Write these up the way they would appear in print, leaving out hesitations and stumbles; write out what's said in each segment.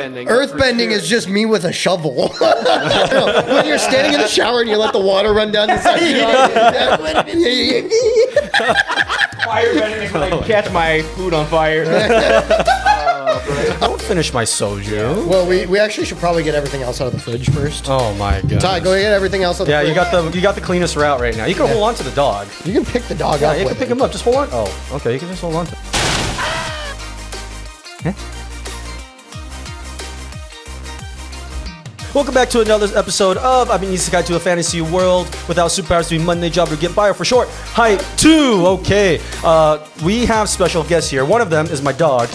Earthbending is just me with a shovel. When you're standing in the shower and you let the water run down the side. Firebending is like catch my food on fire. Don't finish my soju. Well, we actually should probably get everything else out of the fridge first. Oh my god. Ty, go get everything else out of the fridge. Yeah, you got the cleanest route right now. You can hold on to the dog. You can pick the dog Yeah, up. you with can pick it. him up. Just hold on. Oh, okay. You can just hold on to. Welcome back to another episode of Isekai'd to a fantasy world without superpowers to be mundane job to get by, or for short, HypeTo. Okay, we have special guests here. One of them is my dog.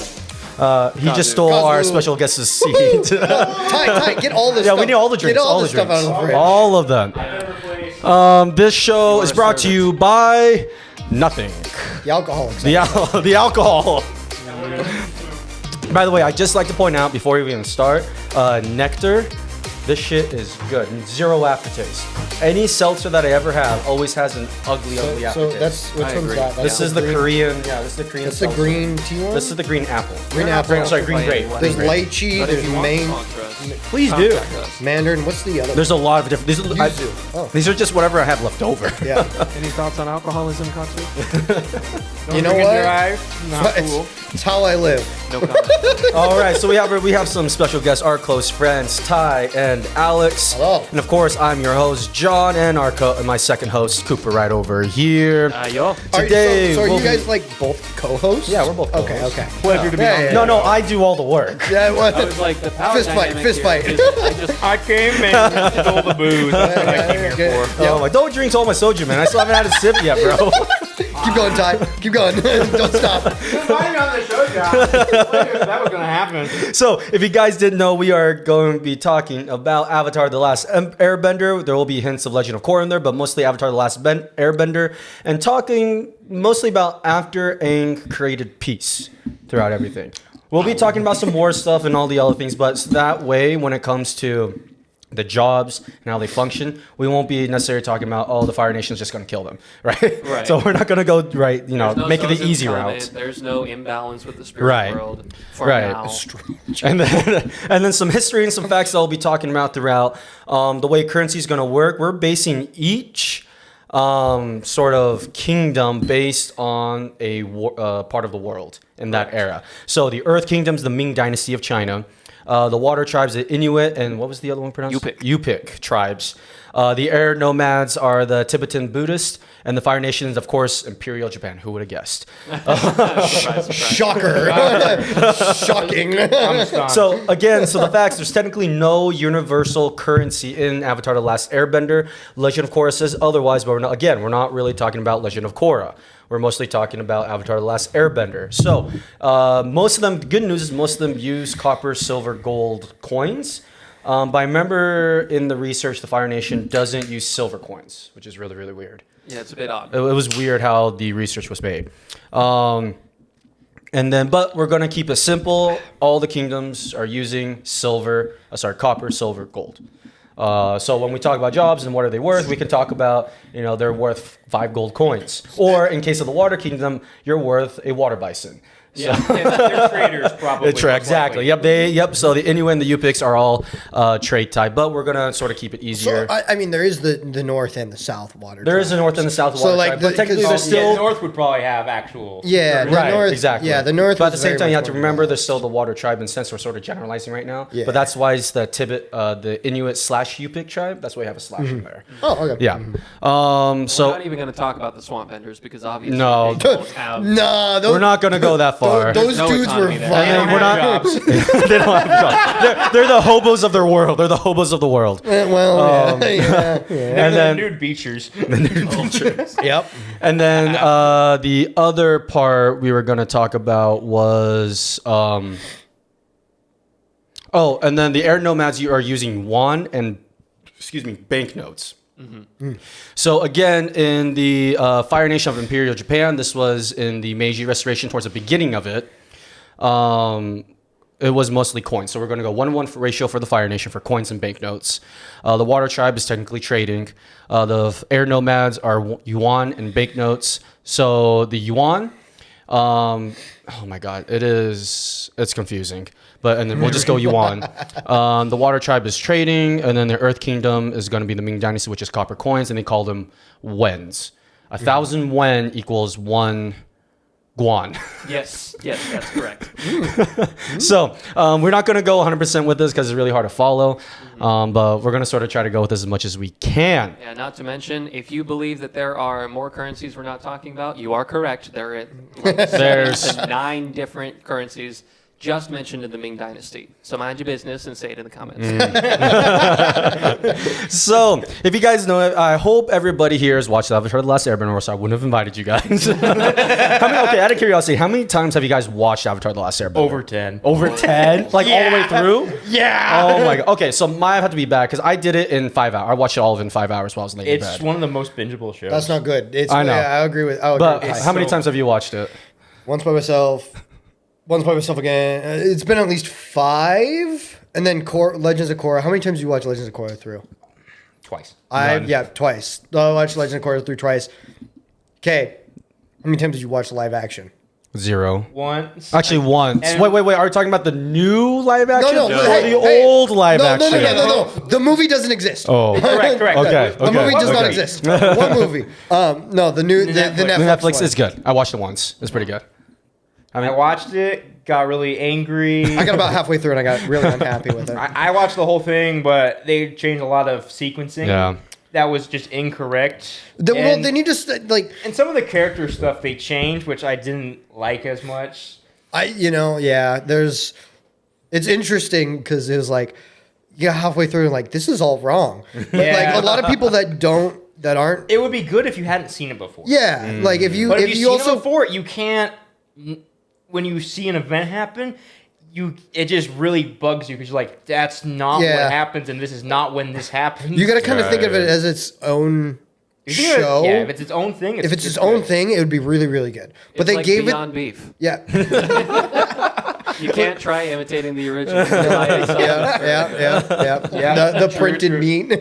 He just stole our special guest's seat. Ty, get all this Yeah, stuff. we need all the drinks. Get all the the stuff drinks. out of the fridge. All of them. This show is brought to you by nothing. The alcoholics. The alcohol. By the way, I'd just like to point out before we even start, Nectar. This shit is good. Zero aftertaste. Any seltzer that I ever have always has an ugly So aftertaste. that's which one's that? This is the Korean. Yeah, this is the Korean. That's the seltzer. green tea one. This is the green apple. Green apple. Sorry, green grape. There's lychee. There's Please do. mandarin. What's the other? There's a lot of different. Oh. These are just whatever I have left over. Yeah. Any thoughts on alcoholism, Katsu? You know what? It's how I live. No comment. All right, so we have some special guests, our close friends Ty and Alex. Hello. And of course, I'm your host John, and my second host Cooper right over here. Yo. Today, So are we'll you guys like both co-hosts? Yeah, we're both Okay. co-hosts. Okay. Pleasure to be on. No, I do all the work. Yeah. Well, I was like the power Fist fight, dynamic fist here fight. is I came and stole the booze. That's what I came here Good. for. Oh my! Don't drink all my soju, man. I still haven't had a sip yet, bro. Keep going, Ty. Keep going. Don't stop. Finally on the show, John. That was gonna happen. So, if you guys didn't know, we are going to be talking about Avatar The Last Airbender. There will be hints of Legend of Korra in there, but mostly Avatar The Last Airbender, and talking mostly about after Aang created peace throughout everything. We'll be talking about some war stuff and all the other things, but that way, when it comes to the jobs and how they function, we won't be necessarily talking about, the Fire Nation's just going to kill them, right? Right. So we're not going to go, right, There's no make it the Sozin easy comment. route. There's no imbalance with the spirit Right. world for Right. now. And then some history and some facts that I'll be talking about throughout. The way currency is going to work, we're basing each sort of kingdom based on a part of the world in that era. So the Earth Kingdom's the Ming Dynasty of China. The water tribes, the Inuit, and what was the other one pronounced? Yupik tribes. The air nomads are the Tibetan Buddhist, and the Fire Nation is, of course, Imperial Japan. Who would have guessed? Surprise, surprise. Shocker. Shocking. So the facts, there's technically no universal currency in Avatar The Last Airbender. Legend of Korra says otherwise, but we're not really talking about Legend of Korra. We're mostly talking about Avatar The Last Airbender. So most of them, the good news is most of them use copper, silver, gold coins. But I remember in the research, the Fire Nation doesn't use silver coins, which is really, really weird. Yeah, it's a bit odd. It was weird how the research was made. But we're going to keep it simple. All the kingdoms are using copper, silver, gold. So when we talk about jobs and what are they worth, we can talk about, they're worth 5 gold coins. Or in case of the Water Kingdom, you're worth a water bison. Yeah, they're traders probably. Exactly. Yep. So the Inuit and the Yupiks are all trade type, but we're gonna sort of keep it easier. So I mean, there is the north and the south water. There is a north and the south So, water like, tribe, but technically because- there's still the North would probably have actual. Yeah, the right, north. exactly. Yeah, the north. But at the is same very time, you much have to more remember relaxed. there's still the water tribe, and since we're sort of generalizing right now. Yeah. But that's why it's the the Inuit / Yupik tribe. That's why you have a slash in there. Oh, okay. Yeah. We're So not even going to talk about the swamp vendors because obviously No. they don't have. Nah, we're not gonna go that far. Those no dudes were economy there. vile. And then we're not. They don't have jobs. They're the hobos of their world. They're the hobos of the world. Well, yeah. And then nude beachers. Yep. And then the other part we were going to talk about was and then the air nomads are using yuan and banknotes. So again, in the Fire Nation of Imperial Japan, this was in the Meiji Restoration towards the beginning of it. It was mostly coins. So we're going to go 1-1 ratio for the Fire Nation for coins and banknotes. The Water Tribe is technically trading. The air nomads are yuan and banknotes. So the yuan Oh my God, it's confusing. And then we'll just go yuan. The water tribe is trading, and then the earth kingdom is going to be the Ming dynasty, which is copper coins, and they call them wens. 1,000 wen equals 1 guan. Yes, that's correct. So we're not going to go 100% with this because it's really hard to follow, but we're going to sort of try to go with this as much as we can. Yeah, not to mention, if you believe that there are more currencies we're not talking about, you are correct. There are There's 9 different currencies just mentioned in the Ming Dynasty. So mind your business and say it in the comments. So, if you guys know it, I hope everybody here has watched Avatar The Last Airbender, or so I wouldn't have invited you guys. Okay, out of curiosity, how many times have you guys watched Avatar The Last Airbender? Over 10. Over 10? Like all the way through? Yeah. Oh my God. Okay, so mine have to be bad because I did it in 5 hours. I watched it all of it in 5 hours while I was laying in It's bed. one of the most bingeable shows. That's not good. I know. Yeah, I agree with. But with how many so- times have you watched it? Once by myself. Once by myself again. It's been at least 5. And then Legends of Korra. How many times do you watch Legends of Korra through? Twice. None. Twice. I watched Legends of Korra through twice. Okay. How many times did you watch live action? 0. Once. Actually, once. And- Wait. Are you talking about the new live action? No. Or Hey, the hey. old live action? No. The movie doesn't exist. Oh. Correct. Okay. The movie does not okay. exist. What movie? No, the new the Netflix. Netflix. Netflix one. is good. I watched it once. It's pretty good. I watched it, got really angry. I got about halfway through and I got really unhappy with it. I watched the whole thing, but they changed a lot of sequencing. Yeah. That was just incorrect. Well, And- they need to like. And some of the character stuff they changed, which I didn't like as much. There's. It's interesting because it was like, halfway through, like this is all wrong. But Yeah. like a lot of people that aren't. It would be good if you hadn't seen it before. Yeah, like if you But if if you've you seen also it before, you can't. When you see an event happen, it just really bugs you because you're like, that's not Yeah. what happens, and this is not when this happens. you got to kind of think of it Right. as its own You think of it- show. yeah, if it's its own thing, If it's its own good. thing, it would be really really good. But It's they like gave Beyond Beef. it. Yeah. You can't try imitating the original. Yeah. The True, printed true. meat.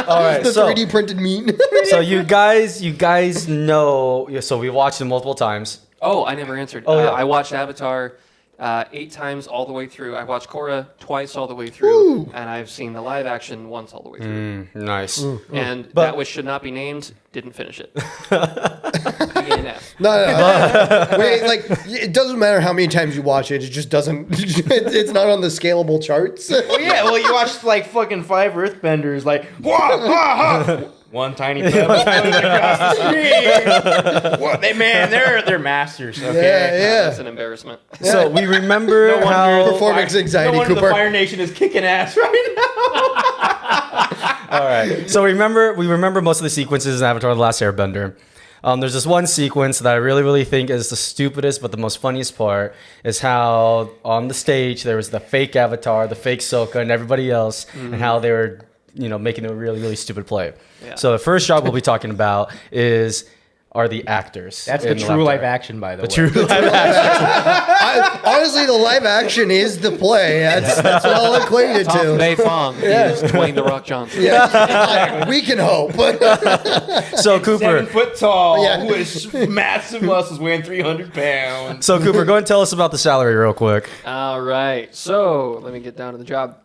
All right. The So 3D printed meat. So you guys know. So we watched it multiple times. Oh, I never answered. Oh, yeah. I watched Avatar 8 times all the way through. I watched Korra twice all the way through, and I've seen the live action once all the way through. Nice. And But- that which should not be named didn't finish it. DNF. No. Wait, like it doesn't matter how many times you watch it. It just doesn't. It's not on the scalable charts. Well, yeah. Well, you watch like fucking 5 Earthbenders, like one tiny pebble floating across the street. What? They're masters. Okay. Yeah. That's an embarrassment. So we remember No wonder how. Performance anxiety, No wonder Cooper. the Fire Nation is kicking ass right now. All right. So we remember most of the sequences in Avatar: The Last Airbender. There's this one sequence that I really think is the stupidest, but the most funniest part is how on the stage there was the fake Avatar, the fake Sokka, and everybody else, and how they were, making a really stupid play. Yeah. So the first shot we'll be talking about are the actors. That's the in true live Avatar. action, by the way. True live action. Honestly, the live action is the play. That's what I'll equate it Tom to. Bay Fong is Dwayne The Rock Johnson. Yeah, we can hope. So Cooper. 7 foot tall, Yeah. with massive muscles, weighing 300 pounds. So Cooper, go and tell us about the salary real quick. All right. So let me get down to the job.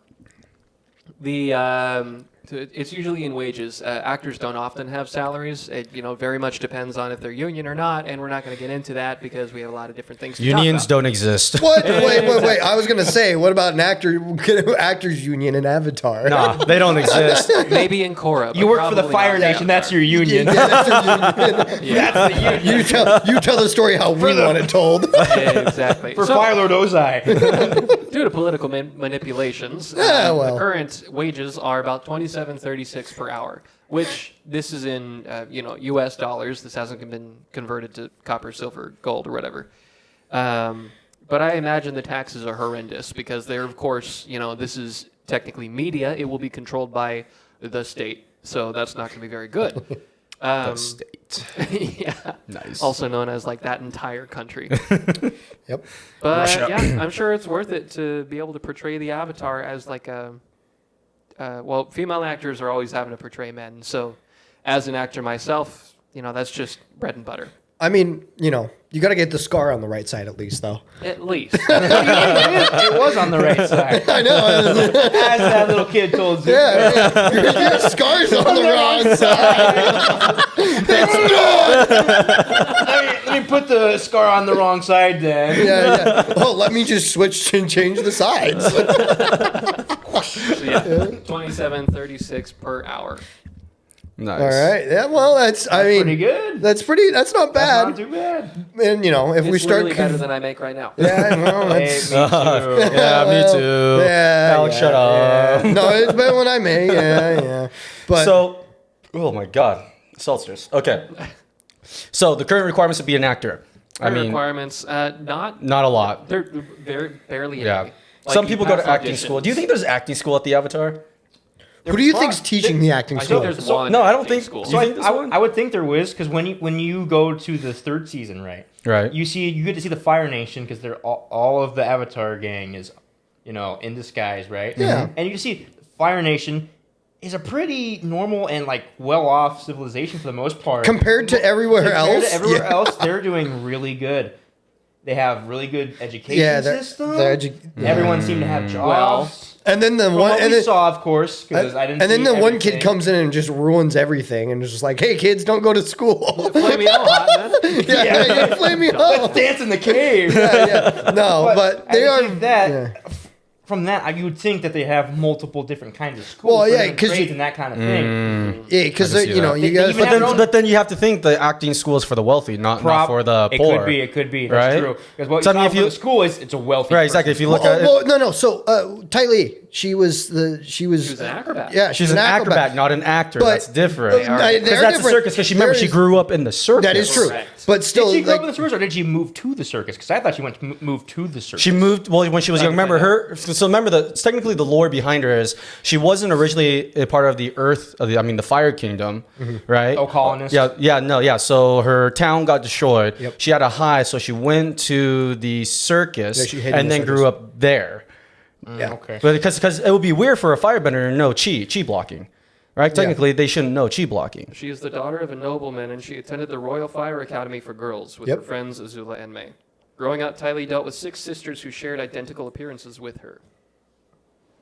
It's usually in wages. Actors don't often have salaries. It very much depends on if they're union or not, and we're not going to get into that because we have a lot of different things to Unions talk don't exist. What? Wait. I was gonna say, what about an actors union in Avatar? Nah, they don't exist. about. Maybe in Korra. but You work for the probably Fire not in Nation. That's Avatar. your union. Yeah, that's their union. That's the union. You tell the story how we want it told. Exactly. For So, Fire Lord Ozai. due to political manipulations, Yeah, well. the current wages are about $27.36 per hour, which this is in U.S. dollars. This hasn't been converted to copper, silver, gold, or whatever. But I imagine the taxes are horrendous because they're, of course, this is technically media. It will be controlled by the state, so that's not going to be very good. State. Yeah. Nice. Also known as like that entire country. Yep. But Russia. yeah, I'm sure it's worth it to be able to portray the Avatar as like female actors are always having to portray men. So as an actor myself, that's just bread and butter. I mean, You got to get the scar on the right side at least, though. At least. It was on the right side. I know. As that little kid told Zuko. Yeah. Your scar's on the wrong side. Let me put the scar on the wrong side then. Yeah. Oh, let me just switch and change the sides. So yeah, 27.36 per hour. Nice. All right. Yeah. Well, that's. I mean, Pretty good. That's pretty. That's not bad. That's not too bad. And if we It's start. literally better than I make right now. Yeah. Well, Hey, that's. me too. Yeah, me too. Yeah. Alex, shut up. Yeah. No, it's better when I may. Yeah. But So, oh my God, seltzers. Okay. So the current requirements to be an actor. I mean, Requirements, not not a lot. they're very barely. Yeah. any. Like, Some you people go pass to acting auditions. school. Do you think there's acting school at the Avatar? who do you think's teaching the acting I think school? there's So- one. no, I don't acting think- school. you So think there's one? I would think there was, because when you go to the third season, right? Right. You get to see the Fire Nation, because they're all of the Avatar gang is, in disguise, right? Yeah. And you see Fire Nation is a pretty normal and like well-off civilization for the most part. Compared to everywhere Compared else. to everywhere yeah. else, they're doing really good. They have really good education Yeah, system. they're Everyone seemed to have jobs. And then the From one, what and we then, saw, of course, because I didn't. and then see the one kid everything. comes in and just ruins everything, and is just like, "Hey, kids, don't go to school." Play me out, hot man. yeah, flame me Let's off. dance in the cave. Yeah. No, but they I are. think that yeah. from that, you would think that they have multiple different kinds of schools. Well, for yeah, different 'cause trades you- and that kind of thing. Yeah, because I can see that. you They guys. even But have then, their own- but then you have to think the acting school is for the wealthy, not for the it poor. It could be. That's Right? true. Because what So, you I mean, saw if from you- the school is it's a wealthy. Right, exactly. If you look at it, No. So, Ty Lee, she was. She was an acrobat. Yeah, she's an acrobat, not an actor. But- That's different. They are- Because they're that's a different. circus. Because remember, There she is- grew up in the circus. That is true, Correct. but still, Did she grow up like, in the circus, or did she move to the circus? Because I thought she went to move to the circus. She moved when she was young. Remember her? So remember technically the lore behind her is she wasn't originally a part of the Earth, the Fire Kingdom, right? Oh, colonist. Yeah. So her town got destroyed. Yep. She had a high, so she went to the circus Yeah, she hid in and the then grew up there. yeah. Okay. But because it would be weird for a firebender to know chi blocking, right? Technically, they shouldn't know chi blocking. She is the daughter of a nobleman, and she attended the Royal Fire Academy for girls with Yep. her friends Azula and May. Growing up, Ty Lee dealt with 6 sisters who shared identical appearances with her.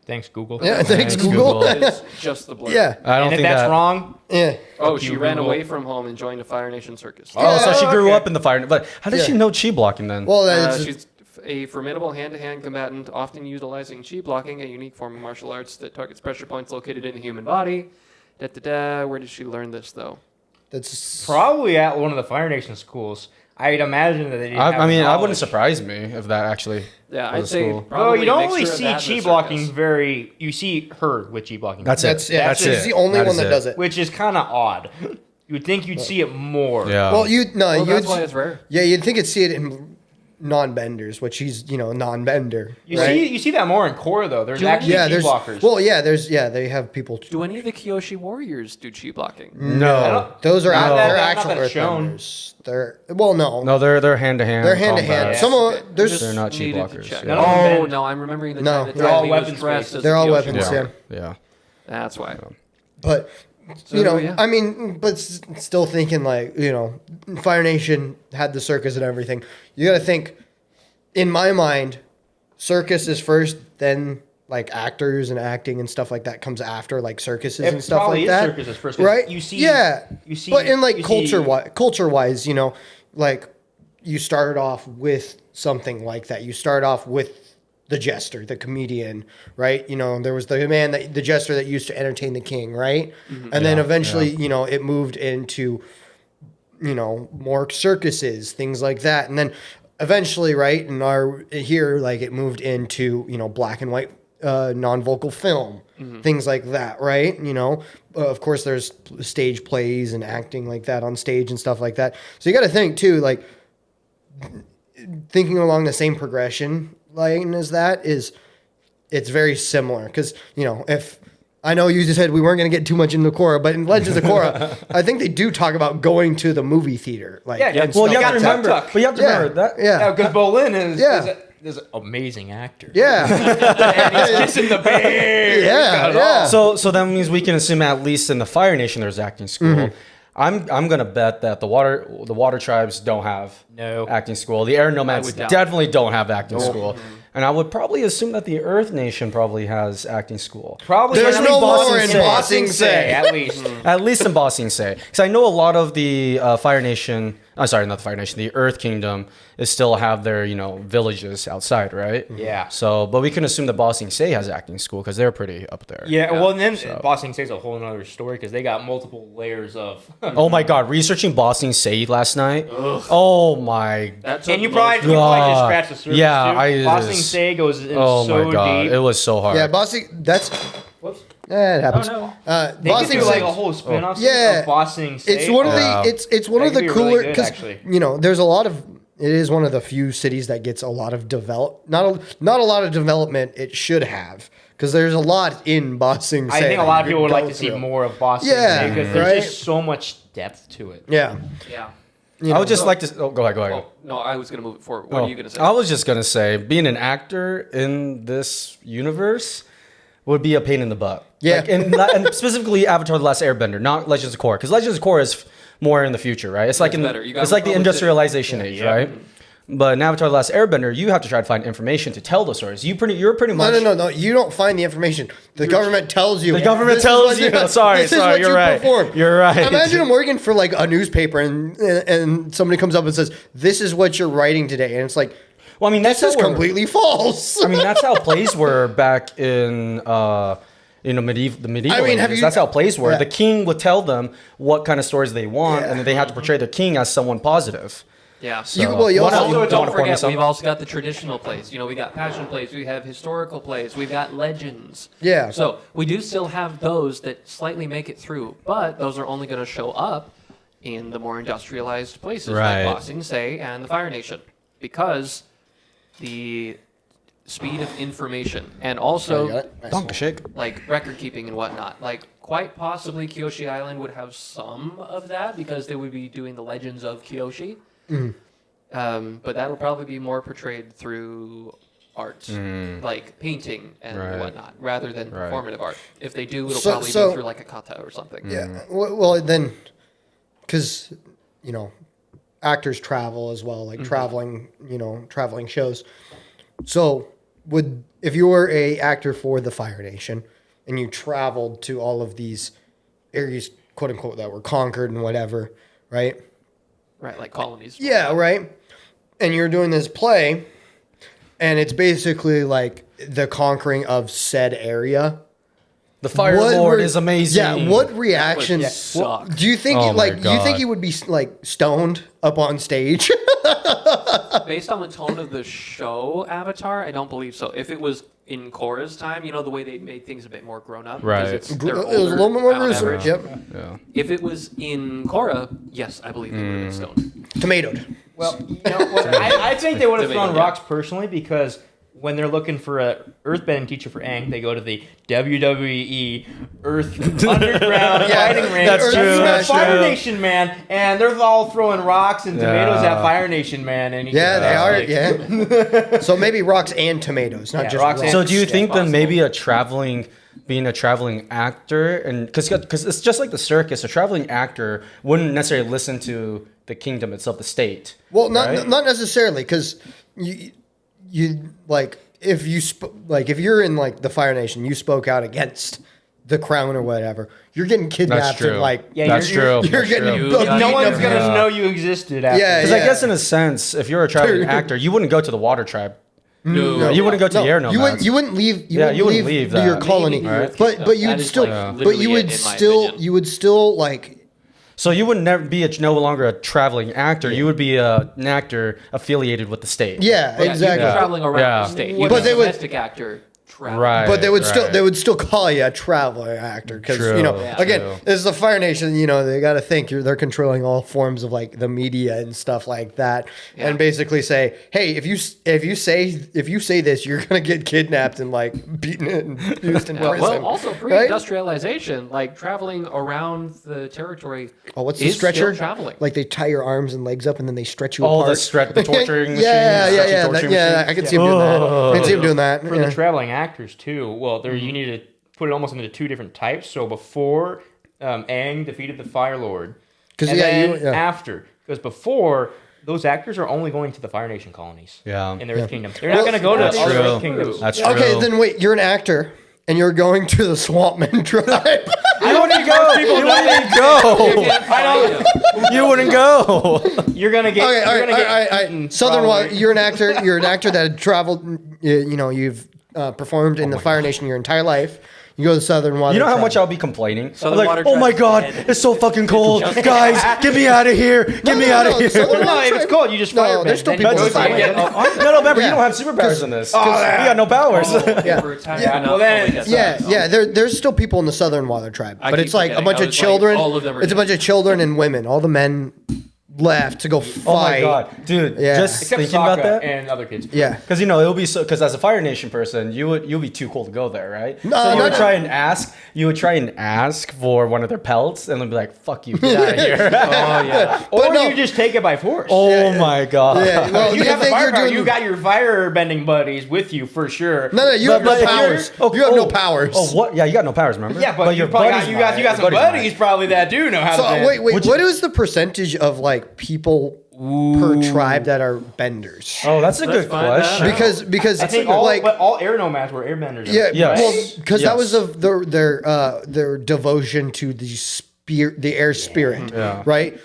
Thanks, Google. Yeah, thanks, Thanks, Google. Google. It's just the blur. Yeah. I don't And if think that's that. wrong, Yeah. Oh, Fuck she you, ran Google. away from home and joined a Fire Nation circus. Oh, so she grew okay. up in the fire. But how does she Yeah. know chi blocking then? Well, that's She's a formidable hand-to-hand combatant, often utilizing chi blocking, a unique form of martial arts that targets pressure points located in the human body. Where did she learn this, though? that's probably at one of the Fire Nation schools. I'd imagine that they didn't have I mean, I wouldn't knowledge. surprise me if that actually. Yeah, was I'd a say school. probably Well, you don't a really mixture of see that and chi the blocking circus. you see her with chi blocking. That's it. that's yeah. That's She's it. the only That one is that it. does it. Which is kind of odd. You would think you'd see it more. Yeah. Well, Well, you'd that's why it's rare. yeah, you'd think it'd see it in non-benders, which he's non-bender. You right? see that more in Korra though. There's Do actually yeah, chi there's blockers. well, yeah, they have people. Do any of the Kyoshi warriors do chi blocking? no, Those are Not they're that- not actual that shown. earthbenders. They're no, no, they're hand to hand. they're hand to hand. Yeah. Some of there's Just They're not chi needed to blockers, check. yeah. None of them Oh bend. no, I'm remembering the No, time that they're Ty all Lee was weapons dressed based. as They're a all Kyoshi weapons, warrior. Yeah. That's why. but So, yeah. I mean, but still thinking like Fire Nation had the circus and everything. You got to think, in my mind, circus is first, then like actors and acting and stuff like that comes after, like circuses It and stuff probably like is that. circus is first, 'cause right? you see- yeah, you see- but in like you see- culture wise, like you started off with something like that. You start off with the jester, the comedian, right? There was the jester that used to entertain the king, right? And then eventually, it moved into, more circuses, things like that. And then eventually, right, it moved into, black and white non-vocal film, things like that, right? Of course, there's stage plays and acting like that on stage and stuff like that. So you got to think too, like thinking along the same progression line as that it's very similar because if I know you just said we weren't going to get too much into Korra, but in Legends of Korra, I think they do talk about going to the movie theater, like Yeah, and Well, stuff you have to like that. remember. tuck. But you have to Yeah, remember that. yeah. because Bolin is Yeah. is an amazing actor. Yeah, He's kissing the bear. yeah, yeah. So that means we can assume at least in the Fire Nation there's acting school. I'm gonna bet that the water tribes don't have No. acting school. The air nomads would doubt definitely don't have acting school. And I would probably assume that the Earth Nation probably has acting school. Probably There's at no least more in Ba Sing Se. at least. At least in Ba Sing Se. Because I know a lot of the Fire Nation, I'm sorry, not the Fire Nation, the Earth Kingdom is still have their, villages outside, right? Yeah. So, but we can assume that Ba Sing Se has acting school because they're pretty up there. Yeah, well, and then Ba Sing Se is a whole other story because they got multiple layers of. Oh my God, researching Ba Sing Se last night. Ugh. Oh my. That's And a you most- probably just scratch the surface. Yeah, too. Ba Sing Se goes in Oh so my God, deep. it was so hard. Yeah, Ba Sing. That's Whoops. it happens. Oh, They Ba could Sing do like Se- a whole spin-off Yeah. of Ba Sing Se. It's one of Yeah. it's one That of the could be really cooler good, because actually. there's a lot of it is one of the few cities that gets a lot of not a lot of development it should have because there's a lot in Ba Sing Se. I think a that lot of you people would could like go to see through. more of Ba Sing Yeah, Se because there's right? just so much depth to it. Yeah, Yeah. I would just like to. Oh, go ahead. Oh, no, I was going to move it forward. What Oh, are you going to say? I was just gonna say, being an actor in this universe would be a pain in the butt. Yeah. Like, and specifically Avatar: The Last Airbender, not Legends of Korra, because Legends of Korra is more in the future, right? It's like It's better. You gotta it's like the probably industrialization age, Yeah. right? But in Avatar: The Last Airbender, you have to try to find information to tell the stories. You're pretty much no. You don't find the information. The government tells you. The government this is tells what you. Sorry, this is sorry, what you're you right. perform. You're right. Imagine I'm working for like a newspaper and somebody comes up and says, "This is what you're writing today," and it's like, Well, I mean, that's this is how we're- completely false. I mean, that's how plays were back in the medieval I mean, have ages. you- That's how plays were. Yeah. The king would tell them what kind of stories they want, and then they had to portray their king as someone positive. Yeah. You- well, you What also- else? you You Don't wanna point forget, this out? we've also got the traditional plays. We got passion plays, we have historical plays, we've got legends. Yeah. So we do still have those that slightly make it through, but those are only going to show up in the more industrialized places Right. like Ba Sing Se and the Fire Nation, because the speed of information and You got also it? Nice. Donk shake. like record keeping and whatnot. Like quite possibly Kyoshi Island would have some of that because they would be doing the legends of Kyoshi. But that'll probably be more portrayed through art, like painting and Right. whatnot, rather than Right. performative art. If they do, it'll So- probably so- go through like a kata or something. Yeah. Well, then, because actors travel as well, like traveling shows. So, if you were a actor for the Fire Nation and you traveled to all of these areas, quote unquote, that were conquered and whatever, right? Right, like colonies. Yeah, right. And you're doing this play, and it's basically like the conquering of said area. The Fire What Lord re- is amazing. Yeah, what reaction? Would suck. Do you think Oh my do you think God. he would be like stoned up on stage? Based on the tone of the show Avatar, I don't believe so. If it was in Korra's time, the way they made things a bit more grown up. 'cause Right. It's, It they're was a little older bit more on gruesome. average. Yep. Yeah. If it was in Korra, yes, I believe they would have been stoned. Tomatoed. Well, I think they would have Tomato, thrown yeah. rocks personally because when they're looking for a earthbending teacher for Aang, they go to the WWE Earth Underground Fighting Ring. that's true, that's Fire true. Nation, man, and they're all throwing rocks and tomatoes Yeah. at Fire Nation, man. And Yeah, they are. like, Yeah. So maybe rocks and tomatoes, not Yeah, just rocks rocks. and- So do you Yeah, think that possible. maybe being a traveling actor, and because it's just like the circus, a traveling actor wouldn't necessarily listen to the kingdom itself, the state. Well, not right? not necessarily, because you like if you're in like the Fire Nation, you spoke out against the crown or whatever, you're getting kidnapped That's true. and like Yeah, That's true. you're That's getting true. beaten no up. one's gonna Yeah. know you existed. After Yeah, this. Because I guess in a sense, if you're a traveling Dude. actor, you wouldn't go to the water tribe. No, You wouldn't go to the air nomads. You wouldn't leave. Yeah, you wouldn't leave your that. colony, Maybe Right. but That you'd is, still, like, but you literally would it, in my still, opinion. you would still like. So you would never be no longer a traveling actor. You would be an actor affiliated with the state. Yeah, But exactly. You're traveling around Yeah. the state. But But they a would- domestic actor traveling. Right. But they would right. still call you a traveler actor because True, Yeah. again, true. this is the Fire Nation. They got to think they're controlling all forms of like the media and stuff like that, Yeah. and basically say, hey, if you say this, you're gonna get kidnapped and like beaten and used in prison. Well, also right? pre-industrialization, like traveling around the territory. Oh, what's the is stretcher? Still traveling. Like they tie your arms and legs up and then they stretch you Oh, apart. the torturing machine. yeah, stretchy yeah, torturing yeah. machine. I can see him doing that. I can see him doing that. For yeah. the traveling actors too. Well, there you need to put it almost into two different types. So before Aang defeated the Fire Lord, Because and then yeah. after. Because before, those actors are only going to the Fire Nation colonies. Yeah. In the Earth Kingdom. They're not going to go to That's other true. Earth Kingdoms. That's true. Okay, then wait. You're an actor, and you're going to the Swampman tribe. You wouldn't go. You wouldn't go. You wouldn't go. You're going to get. Okay, all you're right, gonna all right, get all right. eaten, Southern probably. Water. You're an actor. You're an actor that had traveled. You've performed in the Fire Nation your entire life. You go to the Southern Water. You know how tribe. much I'll be complaining? I'm Southern like, Water oh my tribe's god, dead. it's so fucking cold, guys! Get me out of here! Get me out of here! Southern No, Water if it's tribe- cold, you just fire there's still bend. Then people you in go the to Fire get- Nation. No, remember, Yeah. you don't have superpowers in this. You got no powers. Well, then- Yeah. There's still people in the Southern Water tribe, I but keep it's like a forgetting. bunch I of was like, children. all of them are It's a bunch dead. of children and women. All the men left to go fight. Oh my god, dude! Yeah. Just Except thinking about Sokka that. and other kids. Yeah. Because it'll be so. Because as a Fire Nation person, you'll be too cool to go there, right? No, so you no, would no. try and ask. You would try and ask for one of their pelts, and they'll be like, "Fuck you, get out of here." Oh yeah. Or But no. you just take it by force. Oh my god. Yeah, well, You you have the think you're firepower. doing- You got your fire bending buddies with you for sure. No, you have no if you're- powers. You have no powers. Oh, what? Yeah, you got no powers. Remember? Yeah, but you probably got, you got your some buddies probably that do know how So to bend. wait, Would you- what is the percentage of like people per tribe that are benders? Oh, that's a Let's good find that question. out. Because I think all air nomads were airbenders. yeah, Yes. well, because that Yes. was of their devotion to the air spirit, Yeah. right?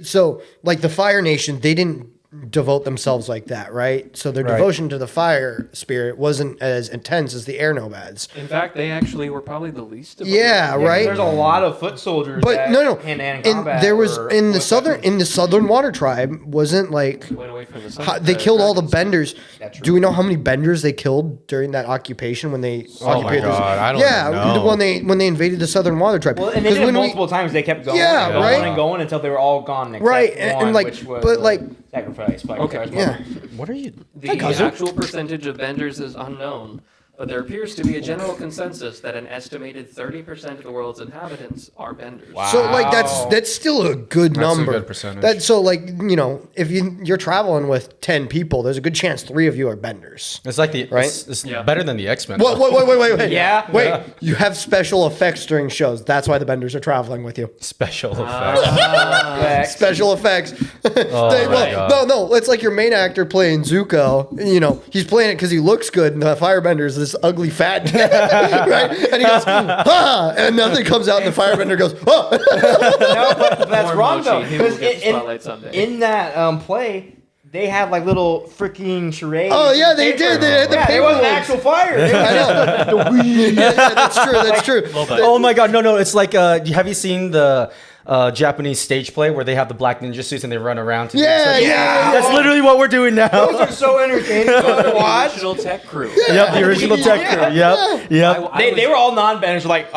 So like the Fire Nation, they didn't devote themselves like that, right? So their Right. devotion to the fire spirit wasn't as intense as the air nomads. In fact, they actually were probably the least. Devoted. Yeah, right. There's a lot of foot soldiers. But that no, hand-to-hand and combat there was or in the foot southern water tribe wasn't like Went away from the sun. they killed all the benders. That's true. Do we know how many benders they killed during that occupation when they occupied this? God, I don't yeah, know. when they invaded the southern water tribe. Well, and they 'Cause did it when we- multiple times. They kept going, Yeah, and going right. and going until they were all gone. Except Right, and one, like- which was, but, like- sacrifice. Okay. yeah. What are you? The actual percentage of benders is unknown, but there appears to be a general consensus that an estimated 30% of the world's inhabitants are benders. So like that's still a good That's a number. good percentage. That so like if you're traveling with 10 people, there's a good chance 3 of you are benders. It's like the Right? It's Yeah. better than the X-Men. Wait. Yeah. Wait, Yeah. you have special effects during shows. That's why the benders are traveling with you. Special effects. Facts. Special effects. my God. No, it's like your main actor playing Zuko. He's playing it because he looks good, and the firebender is this ugly fat guy, right? And he goes, ah, and nothing comes out, and the firebender goes, oh. No, but that's More wrong though. Mochi, he will Because get the spotlight someday. in that play, they had like little freaking charades. Oh, yeah, and they paper. did. They had the yeah, it paper wasn't ones. actual fire. It was I know. Yeah, that's true. That's true. Oh my god, no, it's like have you seen the Japanese stage play where they have the black ninja suits and they run around to Yeah. That's literally what we're doing now. Those are so entertaining to The watch. original tech crew. Yep, the original tech crew. Yep. They were all non-benders, like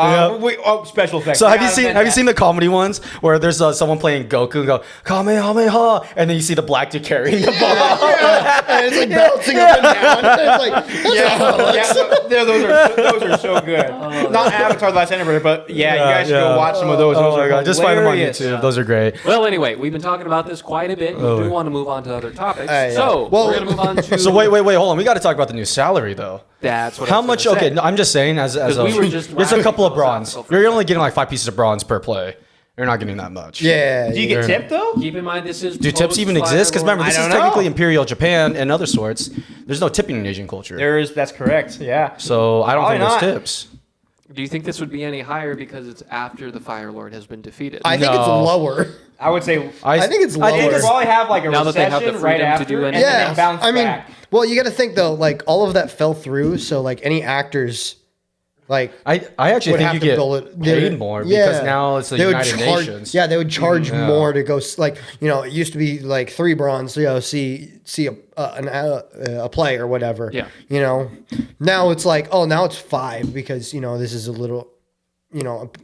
special effects. So have you seen the comedy ones where there's someone playing Goku and go Kamehameha, and then you see the black dude carrying the ball? And it's like bouncing up and down. It's like, those are so good. Not Avatar The Last Airbender, but you guys should go watch some of those. Oh Those my are god, just find them on hilarious. YouTube. Those are great. Well, anyway, we've been talking about this quite a bit. Oh. We do want to move on to other topics. Yeah. So Well- we're going to move on to. So wait, hold on. We got to talk about the new salary though. That's what. I How was much? gonna Okay, say. no, I'm just saying as a we were just there's a wrapping couple of bronze. philosophical You're only getting like 5 pieces of bronze per play. You're not getting that much. yeah. Do you get tipped though? Keep in mind, this is. Do tips even exist? Because remember, this I is don't know. technically Imperial Japan and other sorts. There's no tipping in Asian culture. That's correct. Yeah. So I don't Probably think not. there's tips. Do you think this would be any higher because it's after the Fire Lord has been defeated? I think it's No. lower. I would say I think it's I think lower. they probably have like a Now that they have the recession right freedom to after, do and anything then Yeah, they bounce I mean, back. well, you got to think though, like all of that fell through. So like any actors, like I actually would think have you to get build it. paid more because now it's the they would United charge, Nations. Yeah, they would charge Yeah. more to go. Like it used to be like 3 bronze. See a play or whatever. Yeah. Now it's like now it's 5 because this is a little.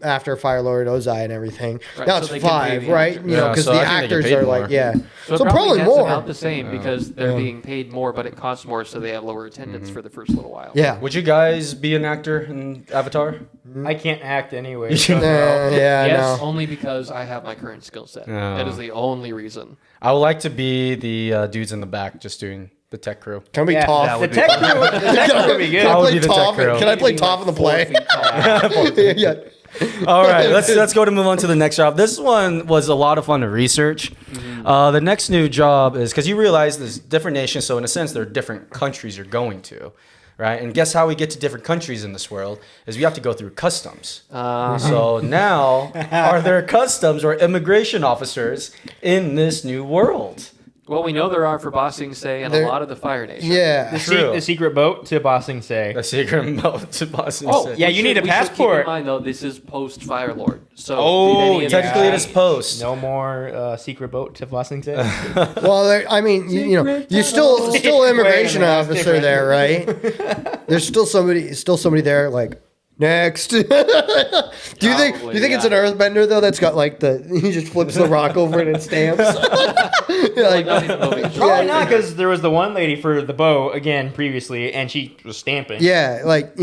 After Fire Lord Ozai and everything, Right, now so it's they can 5, pay the right? actors. Yeah, Because so the I think they get actors paid are more. like, yeah. So, So it probably nets more. about the same because they're being paid more, but it costs more, so they have lower attendance for the first little while. Yeah. Would you guys be an actor in Avatar? I can't act anyway. Yeah, Yes, no. only because I have my current skill set. Yeah. That is the only reason. I would like to be the dudes in the back just doing the tech crew. Can we Yeah, Toph? the tech crew would be good. Can I That would play be the tech Toph? crew. Can I play Being Toph in the like 4 play? feet tall. Yeah. All right, let's go to move on to the next job. This one was a lot of fun to research. The next new job is because you realize there's different nations, so in a sense, there are different countries you're going to, right? And guess how we get to different countries in this world is we have to go through customs. So now, are there customs or immigration officers in this new world? Well, we know there are for Bossing Say and a lot of the Fire Nation. Yeah. The secret boat to Bossing Say. The secret mode to Boston. Oh, yeah, you need a we should keep passport. in mind, though, this is post Fire Lord. So Oh, technically it is post. No more secret boat to Bossing Say. Well, I mean, you know, you still immigration Wait a minute, that's officer different. there, right? There's still somebody there, like next. do you think it's an earthbender though? That's got like he just flips the rock over and it stamps. Like, not even moving. Probably not, because there was the one lady for the bow again previously, and she was stamping. Yeah, like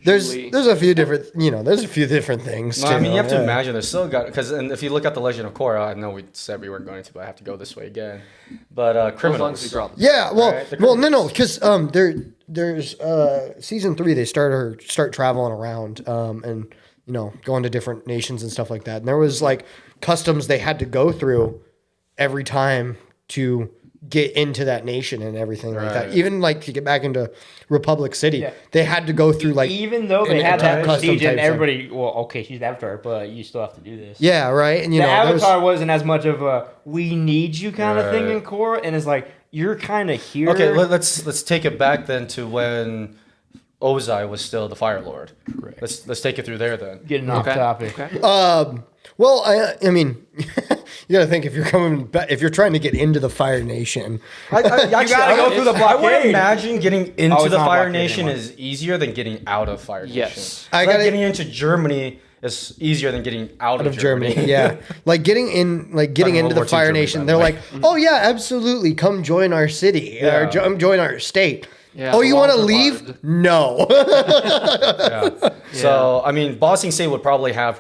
there's Julie. a few different things. No, I mean, you have to Yeah. imagine there's still got because if you look at the Legend of Korra, I know we said we weren't going to, but I have to go this way again. But As long as we criminals. drop. Yeah, well, Right, the no, because there's season 3 they start traveling around and going to different nations and stuff like that. And there was like customs they had to go through every time to get into that nation and everything like that. Right. Even like to get back into Republic City, Yeah. they had to go through like Even though they an had that custom prestige type and thing. everybody, well, okay, she's the Avatar, but you still have to do this. Yeah, right. And The there was- Avatar wasn't as much of a "we need you" kind of thing Right. in Korra, and it's like you're kind of here. Okay, let's take it back then to when Ozai was still the Fire Lord. Correct. Let's take it through there then. Getting off topic. Okay. Well, I mean, you got to think if you're trying to get into the Fire Nation. I actually, gotta go through the I would blockade. imagine getting into Oh, it's the not Fire blockade Nation anymore. is easier than getting out of Fire Nation. Yes. I Like gotta- getting into Germany is easier than getting out of Germany. Yeah. Like getting Talking into World the War II Fire Germany, Nation, by they're the like, way. "Oh yeah, absolutely. Come join our city or Yeah. join our state." Yeah, Oh, the you want to walls are leave? hard. No. Yeah. So I mean, Bossing Say would probably have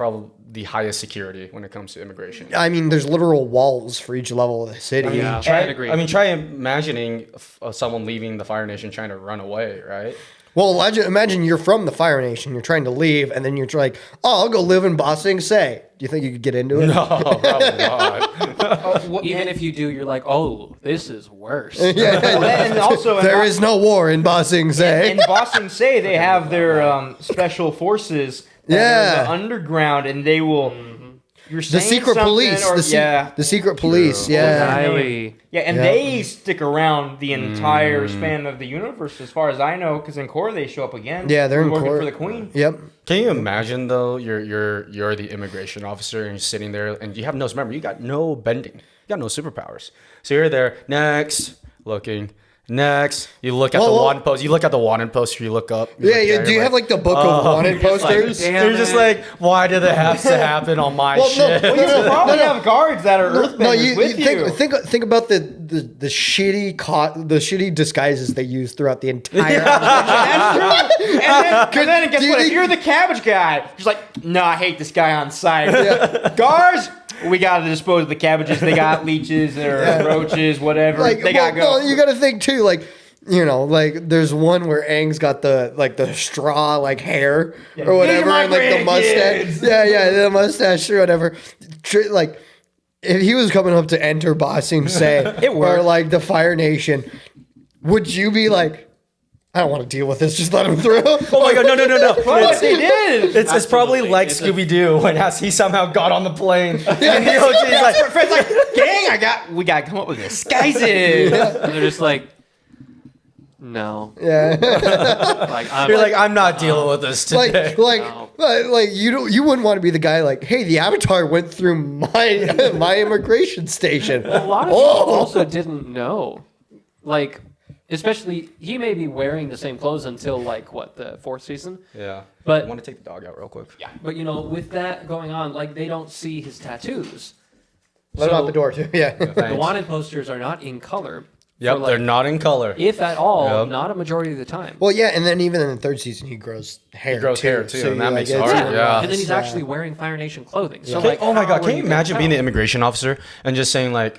the highest security when it comes to immigration. I mean, there's literal walls for each level of the city. Yeah. Try, I agree. I mean, try imagining someone leaving the Fire Nation trying to run away, right? Well, imagine you're from the Fire Nation, you're trying to leave, and then you're like, "Oh, I'll go live in Bossing Say." Do you think you could get into it? No, probably not. Even if you do, you're like, oh, this is worse. And also, There is no war in Bossing Say. in Bossing Say they have their special forces. That Yeah. are the underground, and they will. You're The saying secret something, police. or, The secret police. Yeah. Riley. Yeah, and Yeah. they stick around the entire span of the universe, as far as I know, because in Korra they show up again. Yeah, they're in working Korra. for the Queen. Yep. Can you imagine though? You're the immigration officer and you're sitting there and you have no. Remember, you got no bending. You got no superpowers. So you're there next, looking. Next, you look at the Well, wanted post. You look at the wanted poster. You look up. Yeah, yeah. Do you have like the book of wanted posters? damn You're just like, why did it have to happen on my Well, no, shit? well, Well, you probably have guards that are earthbenders No, you with you. think about the shitty disguises they use throughout the entire. That's true. And then guess do you what? If think- you're the cabbage guy, you're just like, no, I hate this guy on site. Guards, we got to dispose of the cabbages. They got leeches or roaches, whatever. Like, they got to well, go. no, you got to think too. Like, like there's one where Aang's got the straw like hair or whatever, my and like the mustache. grandkids. Yeah, the mustache or whatever. Like, if he was coming up to enter Bossing Say It or worked. like the Fire Nation, would you be like, I don't want to deal with this. Just let him through. Oh my god, no. What they did? It's probably Absolutely. like It's a- Scooby Doo when he somehow got on the plane. And the OG's like, Fred's like, gang, we got to come up with disguises. And they're just like, no. Yeah. Like, I'm you're like, I'm not dealing with this today. Like you wouldn't want to be the guy like, hey, the Avatar went through my immigration station. a lot of people also didn't know. Like, especially, he may be wearing the same clothes until, like, what, the 4th season? Yeah. But- I want to take the dog out real quick. Yeah. But, with that going on, like, they don't see his tattoos. Let him out the door too. Yeah. The wanted posters are not in color. Yep, for, like, they're not in color. if at all, Yep. not a majority of the time. Well, yeah, and then even in the 3rd season, he grows hair. He grows hair, too, and you're that makes it it's hard, even yeah. less, And then he's actually wearing Fire Nation clothing. So, Okay, like, oh my how god, are can you gonna imagine being the tell? immigration officer and just saying like,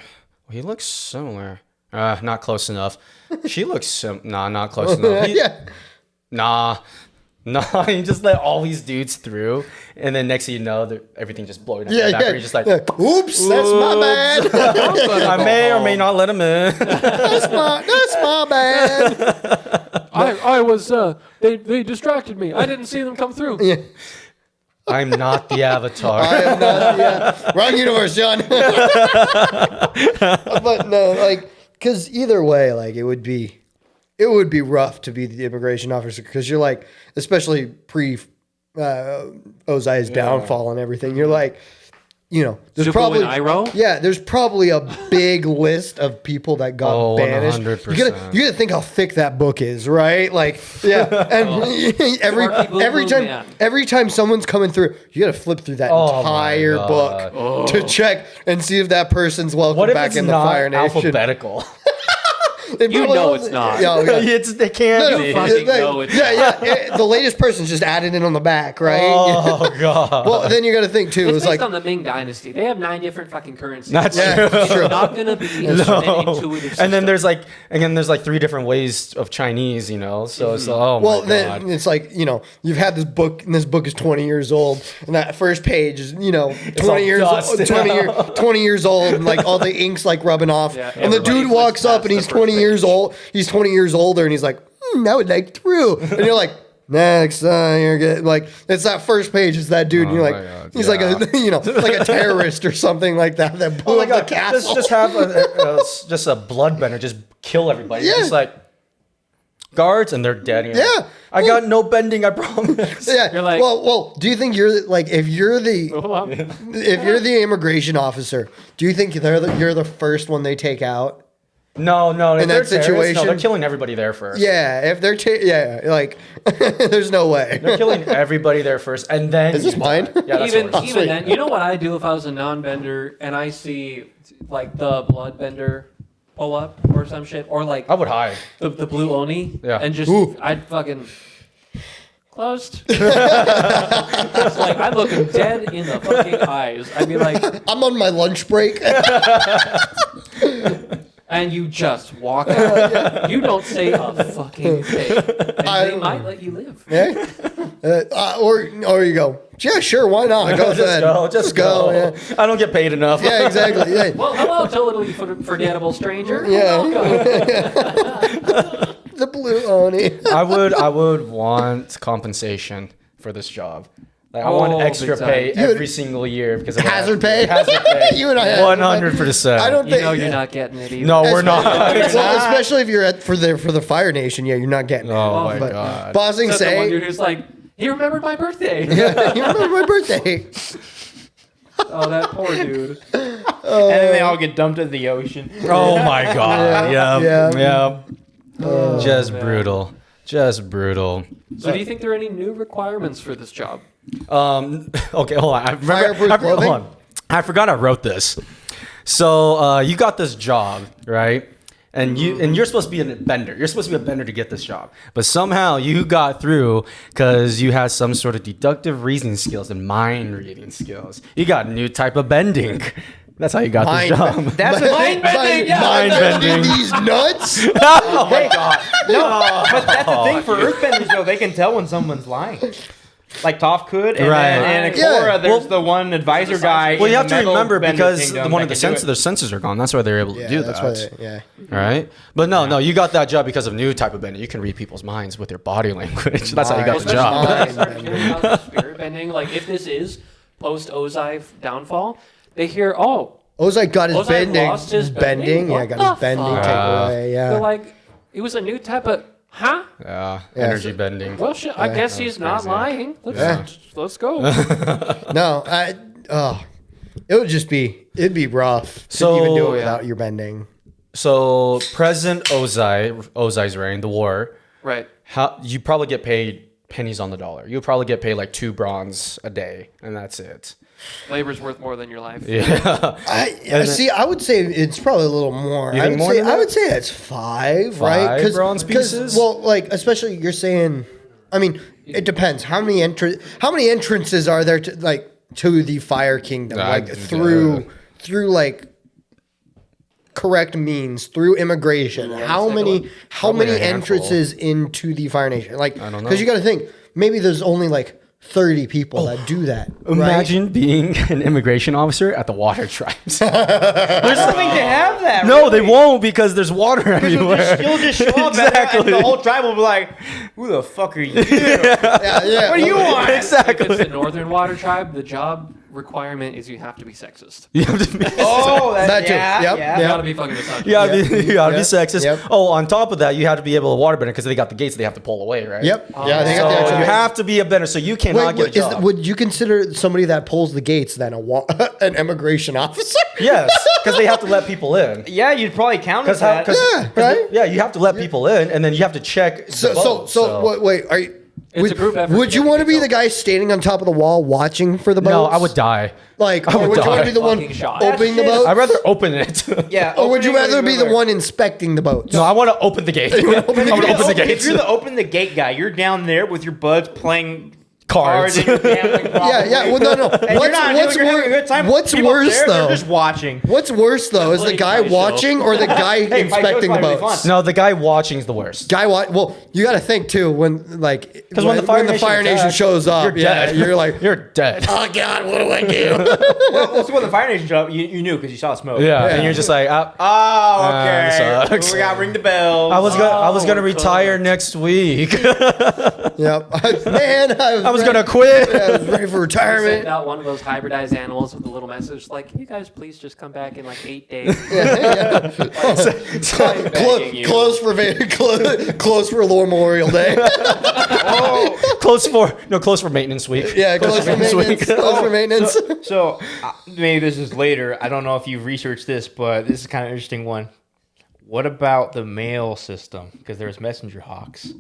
well, he looks similar. Not close enough. She looks nah, not close enough. yeah. Nah. No, you just let all these dudes through, and then next thing you know, everything just blowing up. Yeah, You're yeah. just like, Oops, that's my bad. I may or may not let him in. That's my bad. I was they distracted me. I didn't see them come through. Yeah. I'm not the Avatar. I am not, wrong universe, John. But no, like, because either way, like, it would be rough to be the immigration officer because you're like, especially pre Ozai's downfall and everything. You're like, you know, there's Zuko probably and Iroh? yeah, there's probably a big list of people that got banished. 100%. You gotta think how thick that book is, right? Like, yeah, and every time someone's coming through, you gotta flip through that Oh my entire God. book to check and see if that person's welcome What if back it's in the not Fire Nation. alphabetical? They You probably know don't- it's not. Yeah, yeah. They can't No, be. fucking know it's the latest person's just added in on the back, right? Oh god. Well, then you got to think too. It's It's based like, on the Ming Dynasty. They have 9 different fucking currencies. That's yeah, true. it's true. It's not gonna be an intuitive system. And then there's like 3 different ways of Chinese, you know. So it's oh Well, my then god. it's like, you know, you've had this book, and this book is 20 years old, and that first page is, you know, 20 all years dust. 20 years old, and like all the ink's like rubbing off. Yeah, and the everybody dude walks flips up, and past he's the first 20 years page. old. He's 20 years older, and he's like, that would like through. And you're like, next, you're good. Like, it's that first page, it's that dude, and you're Oh like, my God, he's yeah. like a, you know, like a terrorist or something like that blew Oh up my the god. castle. Just have just a bloodbender, just kill everybody. Yeah. Just like guards and they're dead. And you're like, Yeah. I got no bending, I promise. Yeah. You're like- well, do you think you're like, if you're the immigration officer, do you think you're the first one they take out? No, if In they're that terrorists, situation- no, they're killing everybody there first. Yeah, if they're like, there's no way. They're killing everybody there first, and then Is this mine? Yeah, that's even yours. even then, you know what I do if I was a non-bender and I see like the bloodbender pull up or some shit, or like I would hide. the blue oni, Yeah. and just Ooh. I'd fucking closed. It's like I'd look him dead in the fucking eyes. I'd be like, I'm on my lunch break. and you just walk out. You don't say a fucking thing, and they might let you live. Yeah. Or you go, yeah, sure, why not? Go ahead. Just go. Yeah. I don't get paid enough. Yeah, exactly. Yeah. Well, hello, totally forgettable stranger. Yeah. Welcome. The blue oni. I would want compensation for this job. Like, I want Oh, extra big time. pay You- every single year because of Hazard that. pay. Hazard pay. You and I have 100%. I don't You think. know you're not getting it either. No, we're not. Well, especially if you're for the Fire Nation, yeah, you're not getting it. Oh my But god. Bossing Except the one say, dude who's like, he remembered my birthday. yeah, you remember my birthday? Oh, that poor dude. And then they all get dumped into the ocean. Oh my god. Yeah. Yeah. Just brutal. Just brutal. So, do you think there are any new requirements for this job? Okay, hold on. Fireproof clothing? I forgot I wrote this. So you got this job, right? And you're supposed to be a bender. You're supposed to be a bender to get this job. But somehow you got through because you had some sort of deductive reasoning skills and mind reading skills. You got a new type of bending. That's how you got this job. That's the thing. Mind bending these nuts. Oh my god. No, but that's the thing for Earthbenders though. They can tell when someone's lying. Like Toph could, and Right. then in Yeah. Korra, there's the one advisor guy. Well, in you have the to Metal remember Bender because Kingdom one of that the can do sensors, it. their sensors are gone. That's why they're able to Yeah, do that's that. why. Yeah. All right, but no, you got that job because of new type of bending. You can read people's minds with your body language. That's how you got the Especially job. when I started hearing about the spirit bending. Like, if this is post Ozai downfall, they hear, oh, Ozai got his Ozai bending. lost his bending? Yeah, What got the his bending fuck? taken away. they're Yeah. like, it was a new type of, huh? Yeah, Yeah, energy so- bending. Well, shit, I guess he's not crazy. lying. Yeah. Let's go. No, it would just be, it'd be rough to So- even do it Yeah. without your bending. So President Ozai's reign, the war. Right. How you probably get paid pennies on the dollar. You'll probably get paid like 2 bronze a day, and that's it. Labor's worth more than your life. Yeah. See, I would say it's probably a little more. You I think would more say than that? I would say it's 5, right? 5 bronze pieces? Well, like especially you're saying. I mean, it depends. How many entrances are there to the Fire Kingdom? Like through like correct means through immigration. How many Probably a handful. entrances into the Fire Nation? Like, I don't know. because you got to think maybe there's only like 30 people that do that. Right? Imagine being an immigration officer at the water tribes. There's something to have that. No, they really. won't because there's water everywhere. You'll just show up Exactly. and the whole tribe will be like, "Who the fuck are you? Yeah. What do you want?" If it's Exactly. the Northern Water Tribe, the job requirement is you have to be sexist. You have to be. Oh, That too. yeah, Yep. yeah. You Yep. gotta be fucking misogynist. You gotta be, you gotta be Yep. sexist. Yep. Oh, on top of that, you have to be able to waterbend because they got the gates they have to pull away, right? Yep. Yeah, they So got the actual you have to be a bender, so you cannot get a job. would you consider somebody that pulls the gates then an immigration officer? Yes, because they have to let people in. Yeah, you'd probably count as that. Yeah, right? Yeah, you have to let people in, and then you have to check. The So boat, wait, are you? It's a group effort. Would you want to be the guy standing on top of the wall watching for the boats? No, I would die. Like, I or would would you want to die. be the one Fucking shot. opening the That shit boat? I'd rather open it. Yeah. Or would you opening rather be the whatever. one inspecting the boats? No, I want to open the gate. I want to open the If gates. you're the open the gate guy, you're down there with your buds playing Cards. and you're gambling. Yeah. Well, no. And you're not you're having a good time. What's People worse there, though? They're just watching. What's worse though is the Playing guy my show. watching or the guy Hey, inspecting the probably really boats. fun. No, the guy watching is the worst. Guy watch. Well, you got to think too when like Because when the Fire Nation attacks, shows up, you're dead. you're like, You're dead. oh god, what do I do? Well, so when the Fire Nation showed up, you knew because you saw the smoke. Yeah, and you're just like, Oh, okay. sucks. We gotta ring the bell. I was gonna Oh, retire next week. Yep. Man, I was gonna quit. I was ready for Send retirement. out one of those hybridized animals with a little message like, "You guys, please just come back in like 8 days." I'm begging you. Close for close for Memorial Day. Close for maintenance week. Yeah, close for maintenance maintenance. week. Close for maintenance. So maybe this is later. I don't know if you've researched this, but this is kind of an interesting one. What about the mail system? Because there's messenger hawks.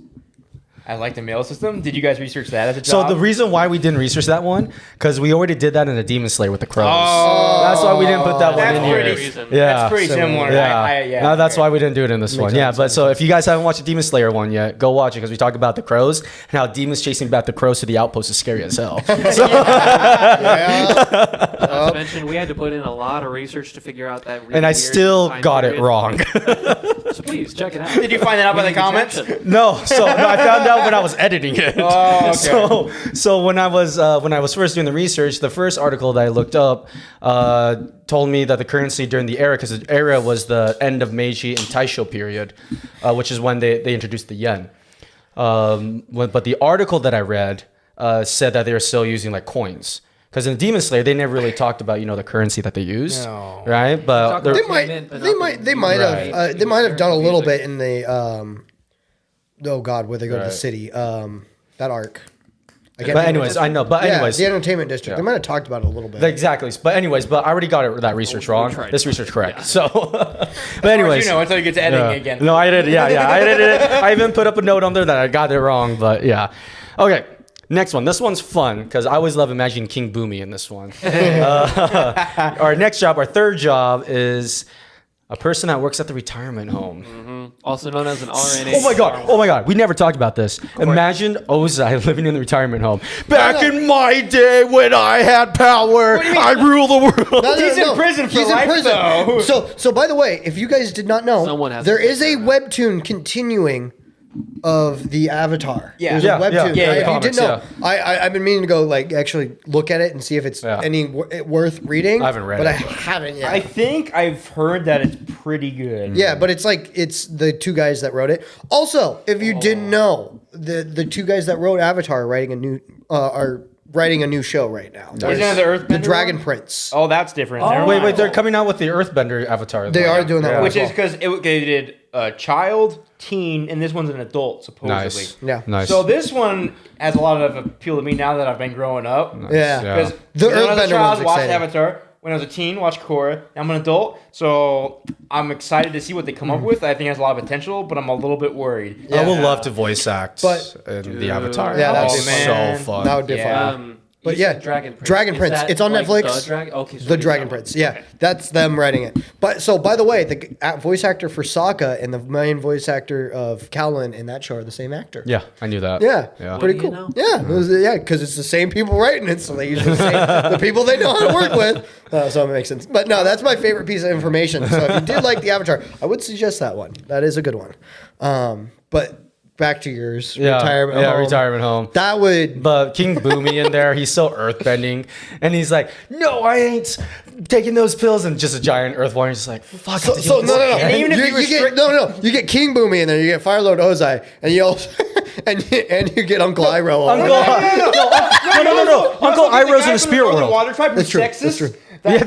I like the mail system. Did you guys research that as a So job? the reason why we didn't research that one, because we already did that in the Demon Slayer with the crows. Oh, That's why we didn't put that one that's in here. pretty- reason. Yeah, That's pretty similar. Yeah, Yeah. No, that's okay. why we didn't do it in this one. Yeah, but so if you guys haven't watched the Demon Slayer one yet, go watch it because we talk about the crows and how demons chasing back the crows to the outpost is scary as hell. Not to mention, we had to put in a lot of research to figure out that. Really And I weird still time got it period. wrong. So please check it out. Did you find that out by We the need comments? traction. No, I found out when I was editing it. Oh, okay. So when I was first doing the research, the first article that I looked up told me that the currency during the era, because the era was the end of Meiji and Taisho period, which is when they introduced the yen. But the article that I read said that they were still using like coins. Because in Demon Slayer, they never really talked about the currency that they used, No. right? But Talk they're- about They might, Mint, but they not might, the they might Right. have, they might have done a little Music. bit in the, oh god, where they go to the Right. city, that arc. but anyways, I know. But Yeah, anyways, the entertainment district. Yeah. They might have talked about it a little bit. exactly. But anyways, but I already got that research wrong. tried. This research correct. Yeah. So, but anyways, You know, until you get to editing Yeah. again. No, I did. Yeah. I edited it. I even put up a note on there that I got it wrong. But yeah. Okay. Next one. This one's fun because I always love imagining King Bumi in this one. Our next job, our third job, is a person that works at the retirement home. Also known as an RNA. Oh my god. We never talked about this. Imagine Ozai living in the retirement home. Back in my day when I had power, I rule the world. No, He's in prison for life, though. So by the way, if you guys did not know, Someone has there to is a figure webtoon continuing of the Avatar. Yeah. There's a webtoon. yeah, If you comics, didn't know, I've been meaning to go like actually look at it and see if it's Yeah. any worth reading. I haven't read but it. I haven't yet. I think I've heard that it's pretty good. Yeah, but it's like it's the two guys that wrote it. Also, if you didn't know, the two guys that wrote Avatar are writing a new show right now. Isn't it the Earthbender The Dragon one? Prince. Oh, that's different. Oh. Never Wait, mind. they're coming out with the Earthbender avatar. They are doing that one Which as is well. because they did a child, teen, and this one's an adult, supposedly. Nice. Yeah. Nice. So this one has a lot of appeal to me now that I've been growing up. Yeah. Because The when I was a Earthbender child, one's watched exciting. Avatar. When I was a teen, watched Korra. Now I'm an adult, so I'm excited to see what they come up with. I think it has a lot of potential, but I'm a a little bit worried. I would love to voice act But- in the Avatar. Yeah, that'd Oh, be fun. so fun. That would be Yeah. fun. But you yeah, said Dragon Prince. Dragon Is Prince. that It's on like Netflix. The Dragon. Okay. So The it's Dragon that one. Prince. Yeah, Okay. that's them writing it. But so, by the way, the voice actor for Sokka and the main voice actor of Kowlin in that show are the same actor. Yeah, I knew that. Yeah, Yeah. pretty What do cool. you know? Yeah, because it's the same people writing it, so they use the same the people they know how to work with. So it makes sense. But no, that's my favorite piece of information. So if you did like the Avatar, I would suggest that one. That is a good one. But back to yours. Yeah, Retirement yeah, home. retirement home. That would. But King Bumi in there, he's so earthbending, and he's like, "No, I ain't taking those pills." And just a giant earth warrior, just like, "Fuck." So no. And even if You get you get King Boomy in there. You get Firelord Ozai, and you also and you get Uncle Iroh. Uncle, no. Uncle Iroh's in the spirit world. Water tribe who's true, sexist. that's true. Yeah,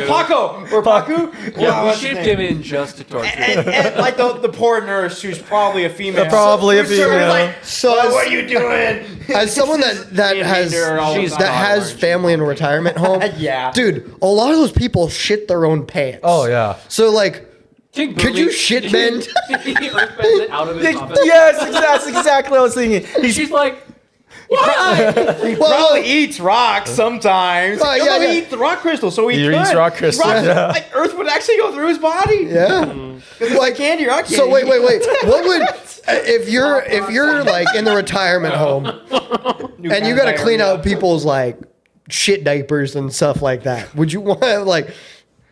Paco or Paku. Yeah, we what's his shipped name? him in just to torture. And like the poor nurse who's probably a female. Probably a Who's sort of female. Like, So "Well, as- what are you doing? As someone that has She's that has tolerant. family in a retirement home, Yeah. dude, a lot of those people shit their own pants. Oh yeah. So like, King could Boomy- you shit bend? he earthbends it out of his office. Yes, that's exactly what I was thinking. She's like, why? Probably eats rocks sometimes. Well, yeah, Although yeah. he eats the rock crystal, so he He could. eats rock crystals, yeah. Like Earth would actually go through his body. Yeah. Like candy, rock candy. So wait. What would if you're like in the retirement home and you got to clean out people's like shit diapers and stuff like that? Would you want to like?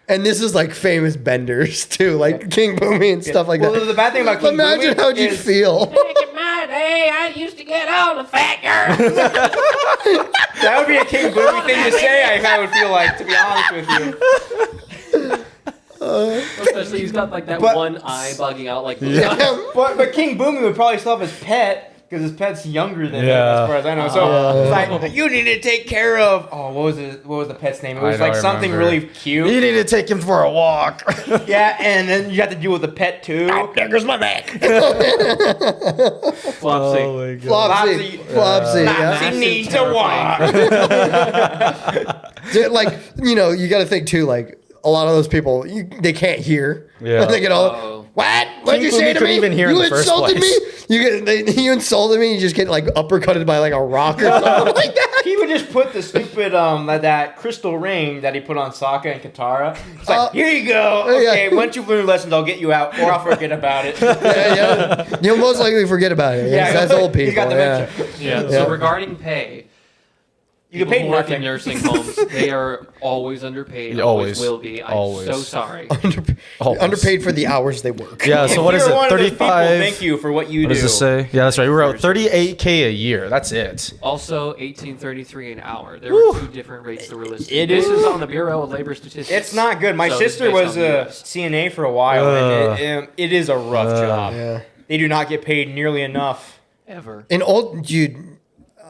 And this is like famous benders too, like King Boomy and stuff like Well, that. the bad thing about King Imagine Boomy how'd you is- feel. Back in my day, I used to get all the fat girls. That would be a King Boomy thing to say. I would feel like, to be honest with you. Especially he's got like that But- one eye bugging out like But King Boomy would probably still have his pet because his pet's younger than him, Yeah. as far as I know. So it's like you need to take care of. Oh, what was the pet's name? It was I like don't something remember. really cute. You need to take him for a walk. Yeah, and then you have to deal with the pet too. There goes my back. Flopsy. my god. Flopsy. Yeah. Flopsy needs to walk. Dude, like, you got to think too, like, a lot of those people, they can't hear. Yeah. They get all, Uh-oh. what? What'd you King say Boomy to couldn't me? even hear You in the first insulted place. me? You insulted me, you just get, like, uppercutted by, like, a rock or something like that. He would just put the stupid that crystal ring that he put on Sokka and Katara. It's like, here you go. yeah. Okay, once you've learned lessons, I'll get you out, or I'll forget about it. Yeah. You'll most likely forget about it. Yeah, That's old people. he's got Yeah. dementia. Yeah. Yeah. So regarding pay, You get people paid who work in nothing. nursing homes, they are always underpaid. Always. Always will be. I'm Always. so sorry. Always. Underpaid for the hours they work. Yeah, so what If is you're it? one of those people, 35. thank you for what you What do. does this say? Yeah, that's right. We're at 38K a year. That's it. Also, $18.33 an hour. There were two different rates that were listed. This is on the Bureau of Labor Statistics. It's not good. My So it's sister based was on the a US. CNA for a while, and it is a rough job. Yeah. They do not get paid nearly enough. Ever. And dude,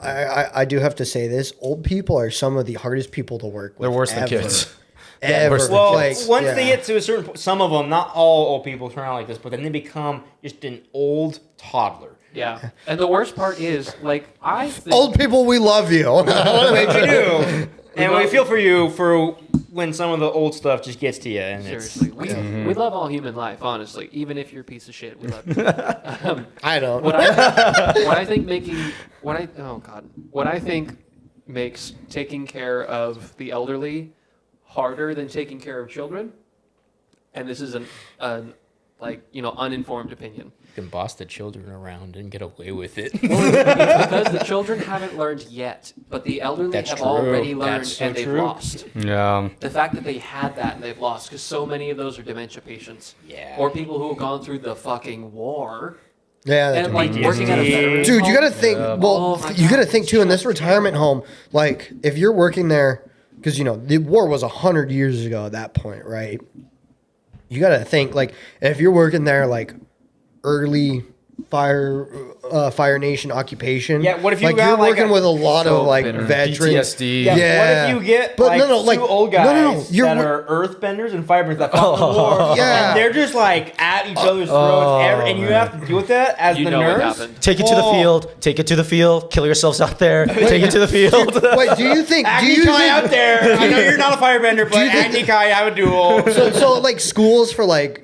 I do have to say this. Old people are some of the hardest people to work with. They're worse than ever. kids. Ever. worse than Well, Like, once yeah. they get to a certain point, some of them, not all old people turn out like this, but then they become just an old toddler. Yeah. And the worst part is, like, I think Old people, we love you. Which you do. And we feel for you for when some of the old stuff just gets to you. And seriously, we love all human life, honestly. Even if you're a piece of shit, we love you. I don't. What I think makes taking care of the elderly harder than taking care of children, and this is an uninformed opinion. You can boss the children around and get away with it. It's because the children haven't learned yet, but the elderly That's have true. already learned That's so and they've true. lost. Yeah. The fact that they had that and they've lost, because so many of those are dementia patients. Yeah. Or people who have gone through the fucking war. Yeah. And like working at a veterans Dude, you home. got to think. Yeah. Well, Oh my you got to God, think too in this retirement home. Like, if you're working there, because the war was 100 years ago at that point, right? You got to think like if you're working there, like early Fire Nation occupation. Yeah, what if you like got, you're like, working a- with a lot so of like bitter. veterans? PTSD. Yeah. Yeah. What if you get But like no, like- two old no, guys no, no, you're that wo- are earthbenders and firebenders that fought in the war? Yeah. And they're just like at each other's throats, and you have to deal with that as You the know what nurse. happened. Take it to the Oh. field. Take it to the field. Kill yourselves out there. Take it to the field. Wait, do you think? Agni Kai out there. I know you're not a firebender, but you think Agni Kai, I would duel. so like schools for like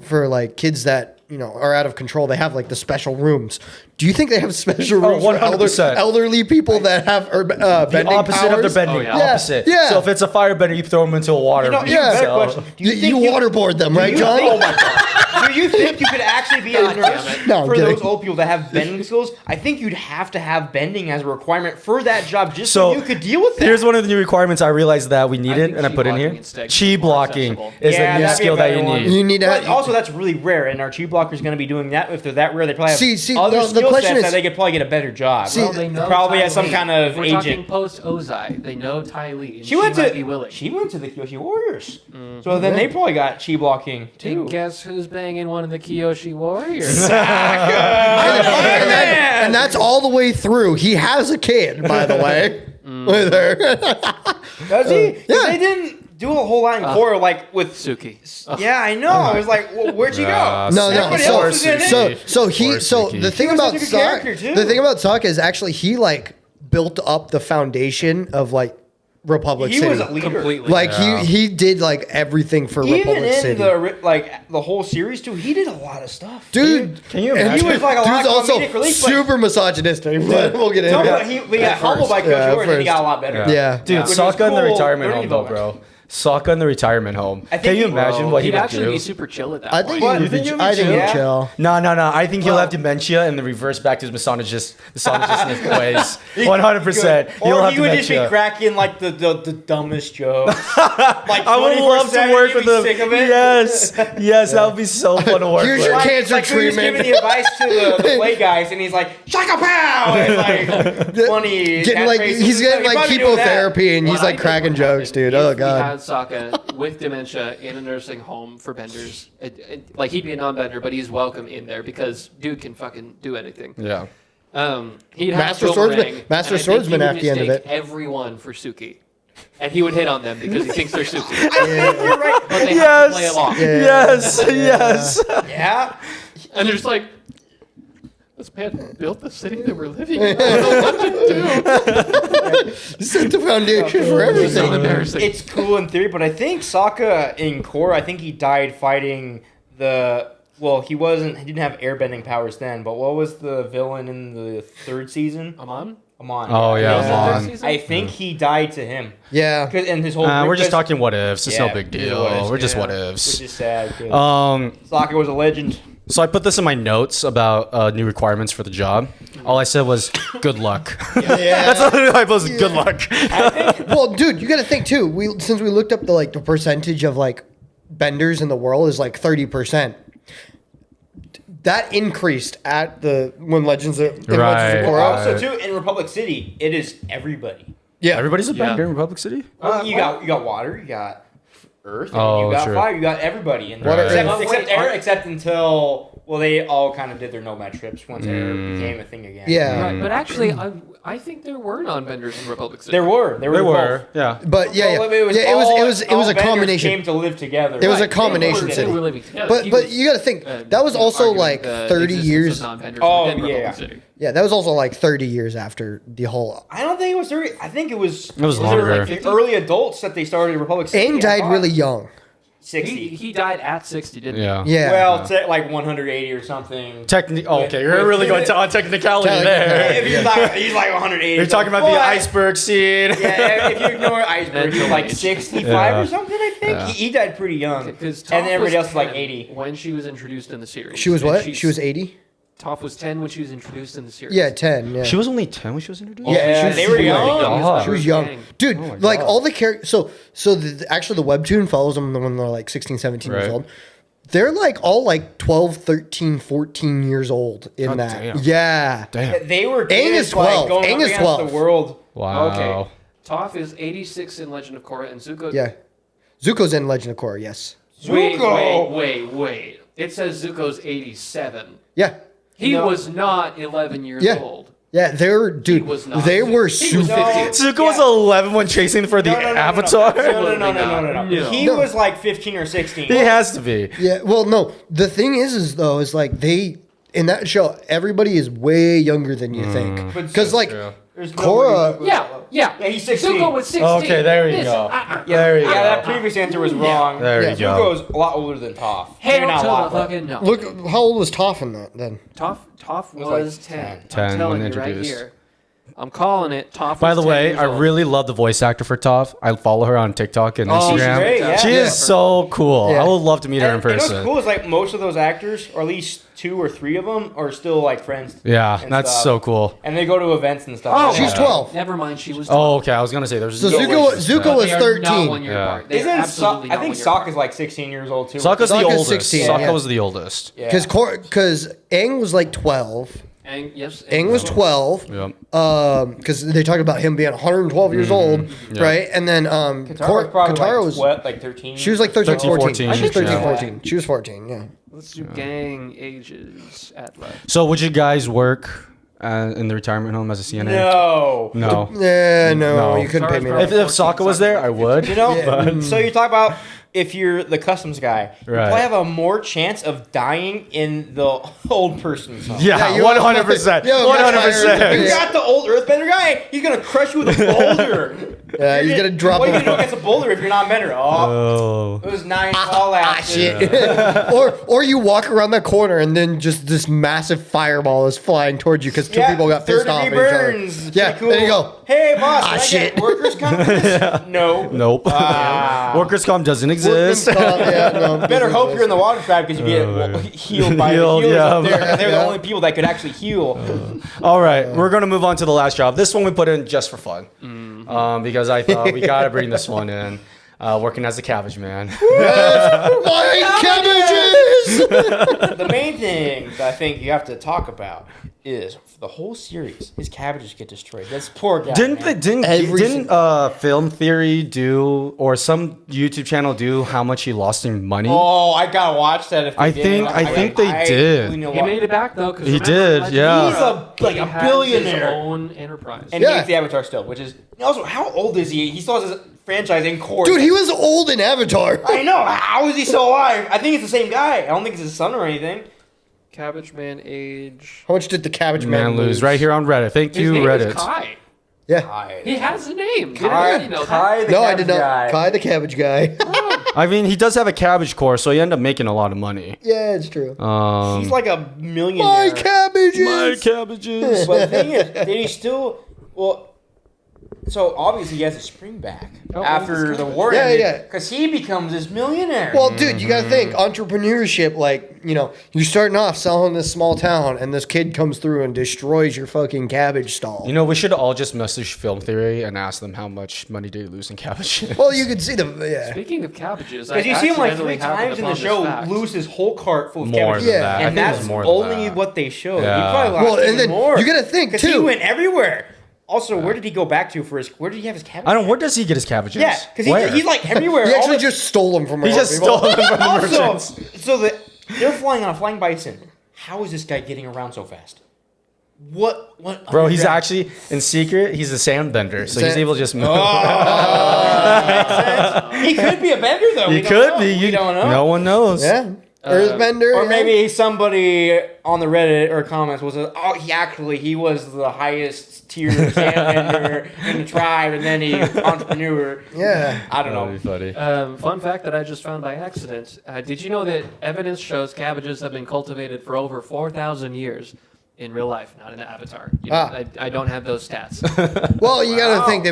for like kids that are out of control, they have like the special rooms. Do you think they have special rooms for 100%. elderly people that have The bending opposite of powers? their bending. Oh, yeah. Opposite. Yeah. So if it's a firebender, you throw them into a water. You know, Yeah. better So- question. Do You you think waterboard them, right, John? Oh my god. Do you think you could actually be a God damn nurse it. No, I'm for kidding. those old people that have bending skills? I think you'd have to have bending as a requirement for that job just so So, you could deal with that. Here's one of the new requirements I realized that we needed, think and I chi put in blocking here. instead Chi is more blocking accessible. is Yeah, a new that'd be a skill that better you one. need. You need to But have, also, that's really rare, and our chi blockers going to be doing that. If they're that rare, they probably have See, other the skill question sets is- that they could probably get a better job. See, Well, they know probably Ty has some Lee. kind of We're talking agent. post Ozai. They know Ty Lee. And She went might to be willing. she went to the Kyoshi Warriors, so then they probably got chi blocking too. And guess who's banging one of the Kyoshi Warriors? and that's all the way through. He has a kid, by the way, with her. Does he? 'Cause yeah. They didn't do a whole lot in Korra, like with. Suki. Yeah, I know. I was like, well, where'd she go? No, Everybody so, else is in it. so Poor Suki. the thing was about such a good Sokka, character, too. the thing about Sokka is actually he like built up the foundation of like Republic He City. was a leader. Completely. Like he did like everything for Even Republic in City. the whole series too, he did a lot of stuff. Dude, Can you and imagine? He was like a lot dude's of also comedic relief, but- super misogynistic. But we'll get into No, it. but he got humbled by Yeah, Kyoshi Warriors, and he first. got a lot better. Yeah. Dude, Which was Sokka in the cool retirement learning home, though, development. bro. Sokka in the retirement home. I think Can you he- imagine what he He'd would actually do? be super chill at that I point. think What? he You think would he be, I think would he'd chill? chill. No. I think he'll have dementia and then revert back to his misogynist ways. 100%. He'll Or have he would just be dementia. cracking like the dumbest jokes. Like I would love to 24/7, work you'd with be him. Sick of it. Yes, that would be so fun to work Here's with. your cancer like when he was treatment. giving the advice to the play guys, and he's like, "Shaka pow!" And like funny. Getting like catchphrases. he's getting like probably doing that. chemotherapy and What he's I like think cracking would jokes, happen dude. if Oh we god. had Sokka with dementia in a nursing home for benders. Like he'd be a non-bender, but he's welcome in there because dude can fucking do anything. Yeah. He'd have Master Boomerang, Swordsman- and Master I think Swordsman he would at the end of mistake it. Everyone for Suki, and he would hit on them because he thinks they're Suki. You're right. But they have to play Yes. along. Yes. Yeah. And there's like, this man built the city that we're living in. I don't know what to do. Set the foundation for It's so everything. embarrassing. It's cool in theory, but I think Sokka in Korra, I think he died fighting the. Well, he didn't have airbending powers then, but what was the villain in the third season? Amon? Amon. Oh, yeah, Was it third Amon. season? I think he died to him. Yeah. And his whole We're just because- talking what ifs. It's no Yeah, big it deal. was, We're just yeah. what Which ifs. is sad. 'Cause Sokka was a legend. So I put this in my notes about new requirements for the job. All I said was good luck. That's literally what I put. Good luck. Well, dude, you got to think too. Since we looked up the percentage of like benders in the world is like 30%. That increased at when Legends of Right. Legends of Korra. Also, too, in Republic City, it is everybody. Yeah. Everybody's a Yeah. bender in Republic City. You got water, you got earth, and Oh, you got sure. fire, you got everybody in there. Water, Except, earth. except air, except until they all kind of did their nomad trips once air became a thing again. Yeah. Right, but actually, I think there were non-benders in Republic City. There were They were. both. Yeah. But yeah, Well, yeah. it was Yeah, all- it was all a benders combination. Came to live together. It was a Right, combination they city. were living together. But He but was, you got to think that was also arguing like the 30 existence years. of non-benders Oh, within Republic yeah. City. Yeah, that was also like 30 years after the whole. I don't think it was 30. I think it was. It was there longer. Like the early adults that they started in Republic City. Aang I died thought. really young. 60. He died at 60, didn't he? Yeah. Yeah. Well, it's at like 180 or something. Okay, you're really going on technicality Technicality. there. If he's like, he's like 180. You're talking about the iceberg scene. Yeah, if you ignore iceberg, he's like Mental 65 Yeah. or something. I think Yeah. he died pretty young, and Because then everybody else was like 80. when she was introduced in the series. She was And what? she's- She was 80? Toph was 10 when she was introduced in the series. Yeah, 10. Yeah. She was only 10 when she was introduced. Yeah, she was they were super young. young. She was young. Dang. Dude, Oh my like God. all the characters. So actually, the webtoon follows them when they're like 16, 17 years Right. old. They're like all like 12, 13, 14 years old in God that. damn. Yeah. Damn. They were Aang kids, is 12. like, going Aang up is against 12. the world. Wow. Okay. Toph is 86 in Legend of Korra, and Zuko. Yeah. Zuko's in Legend of Korra, yes. Wait. It says Zuko's 87. Yeah. He No. was not 11 years Yeah. old. Yeah, dude, was not. they were He was super. 15. Zuko was 11 when chasing for the Avatar. No. No. He No. was like 15 or 16. He has to be. Yeah, well, no. The thing is like they in that show, everybody is way younger than you think. But Because like true. There's no Korra- way Yeah. Yeah, he's 16. Zuko was 16. Okay, there you Listen, go. yeah, There you Yeah, go. that previous answer was wrong. There Yeah. you go. Zuko's a lot older than Toph. Hail Maybe not to a lot, the but- fucking no. look, how old was Toph in that then? Toph was was like 10. 10 I'm telling when you right introduced. here. I'm calling it. Toph. By was the 10 way, years I old. really love the voice actor for Toph. I follow her on TikTok and Oh, she's Instagram. great, yeah. She is so cool. Yeah. I would love to meet her in And what's person. cool is like most of those actors, or at least 2 or 3 of them, are still like friends. Yeah, and that's stuff. so cool. And they go to events and stuff. Oh, like She's that. 12. Never mind. She was 12. Oh, okay. I was gonna say there's So Zuko was They are not 13. 1 year Yeah. apart. They are Isn't absolutely I not think 1 year Sokka apart. is like 16 years old too. Sokka's the Sokka's oldest. 16, Sokka yeah. was the oldest. Yeah. Because Aang was like 12. Aang was 12. Yep. Because they talked about him being 112 years old, Yeah. right? And then Katara was probably Katara was like 13. she was like 13, 13, 14. 14. She was 13, Yeah. 14. She was 14. Yeah. Let's do gang ages at left. So would you guys work in the retirement home as a CNA? No. No. Yeah, no, No. you couldn't pay me Sorry, If, enough. if Sokka was there, I would. You know, Yeah. so you talk about if you're the customs guy, you Right. probably have a more chance of dying in the old person's home. Yeah, you 100%. Yeah, 100%. You got the old earthbender guy, he's gonna crush you with a boulder. He's gonna drop What are you him. gonna do against a boulder if you're not a bender? Oh, Oh. it was 9 all out. Shit. or you walk around that corner and then just this massive fireball is flying towards you because 2 people got pissed off at each other. burns. Yeah, Pretty cool. there you go. Hey boss, can I shit. get workers comp for this? No. Nope. Ah. Workers' comp doesn't exist. Better hope you're in the water tribe because you get healed by the Healed, healers yeah. up there. They're the Yeah. only people that could actually heal. All right, we're gonna move on to the last job. This one we put in just for fun, because I thought we gotta bring this one in. Working as a cabbage man. My cabbages! The main thing that I think you have to talk about is for the whole series, his cabbages get destroyed. That's poor guy. Didn't man. Film Theory do, or some YouTube channel do, how much he lost in money? Oh, I gotta watch that. If they I did. think they did. really know He what- made it back though. Cause He remember, did, Legend yeah. He's like a has billionaire. His own enterprise. And Yeah. he hates the Avatar still, which is also how old is he? He still has his franchise in court. Dude, he was old in Avatar. I know. How is he still alive? I think it's the same guy. I don't think it's his son or anything. Cabbage Man age. How much did the cabbage Man lose right here on Reddit. Thank His you, name Reddit. is Kai. Yeah. He has a name. Kai, Didn't you know Kai that? the No, I cabbage did not. guy. Kai the cabbage guy. I mean, he does have a cabbage core, so he ended up making a lot of money. Yeah, it's true. He's like a millionaire. My cabbages! My cabbages. But the thing is, did he still? Well, so obviously he has a spring back Oh, after that's the good. war Yeah, ended, yeah. because he becomes this millionaire. Well, dude, you gotta think entrepreneurship. Like, you're starting off selling this small town, and this kid comes through and destroys your fucking cabbage stall. You know, we should all just message Film Theory and ask them how much money did he lose in cabbages. Well, you could see the Speaking of cabbages, because you see him like accidentally 3 times in the happened show upon this fact. lose his whole cart full of More cabbages. than Yeah. that. I And think it was that's more than only that. what they showed. Yeah. He probably lost Well, and even then more. you gotta think, 'Cause too. he went everywhere. Also, where did he go back to for his? Where did he have his cabbages? I don't. Where does he get his cabbages? Yeah, because Where? he's like everywhere. He All actually the- just stole them from. He just stole them from the merchants. Also, so they're flying on a flying bison. How is this guy getting around so fast? What? Bro, he's underground- actually in secret. He's a sand bender, so he's Sand- able to just move. He could be a bender though. He We don't could know. be. We don't know. No one knows. Yeah, Earthbender. Or yeah. maybe somebody on the Reddit or comments was, he was the highest tier sandbender in the tribe, and then he entrepreneur. Yeah. I don't That'd be know. funny. Fun fact that I just found by accident. Did you know that evidence shows cabbages have been cultivated for over 4,000 years in real life, not in the Avatar? I don't have those stats. Well, you gotta think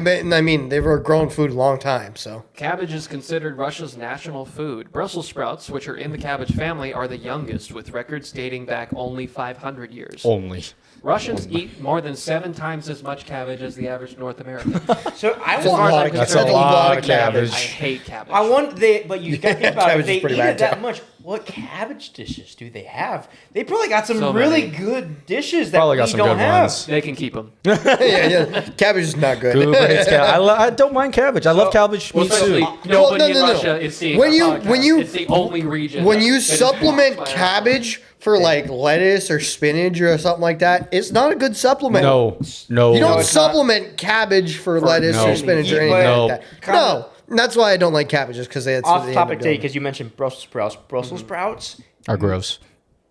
they were growing food a long time. So Cabbage is considered Russia's national food. Brussels sprouts, which are in the cabbage family, are the youngest, with records dating back only 500 years. Only. Russians eat more than 7 times as much cabbage as the average North American. So I That's a want. lot of- That's That's a a lot lot of of cabbage. cabbage. I hate cabbage. I want but you gotta think about it. Cabbage If they is pretty eat bad, it that too. much, what cabbage dishes do they have? They probably got some So really many. good dishes that Probably we got some don't good have. ones. They can keep them. yeah, cabbage is not good. Goober hates cabbage. I don't mind cabbage. I love cabbage meat Especially soup. nobody no, in no. Russia is seeing When our you- podcast. when you- it's the only region When that- you that is supplement blocked by cabbage for like lettuce or spinach or something like that, it's not a good supplement. No. You don't it's not. supplement cabbage for lettuce no. or spinach or Yeah, anything but- like that. No, and that's why I don't like cabbages because it's Off they end topic up today, doing- because you mentioned Brussels sprouts. Brussels sprouts, Are gross.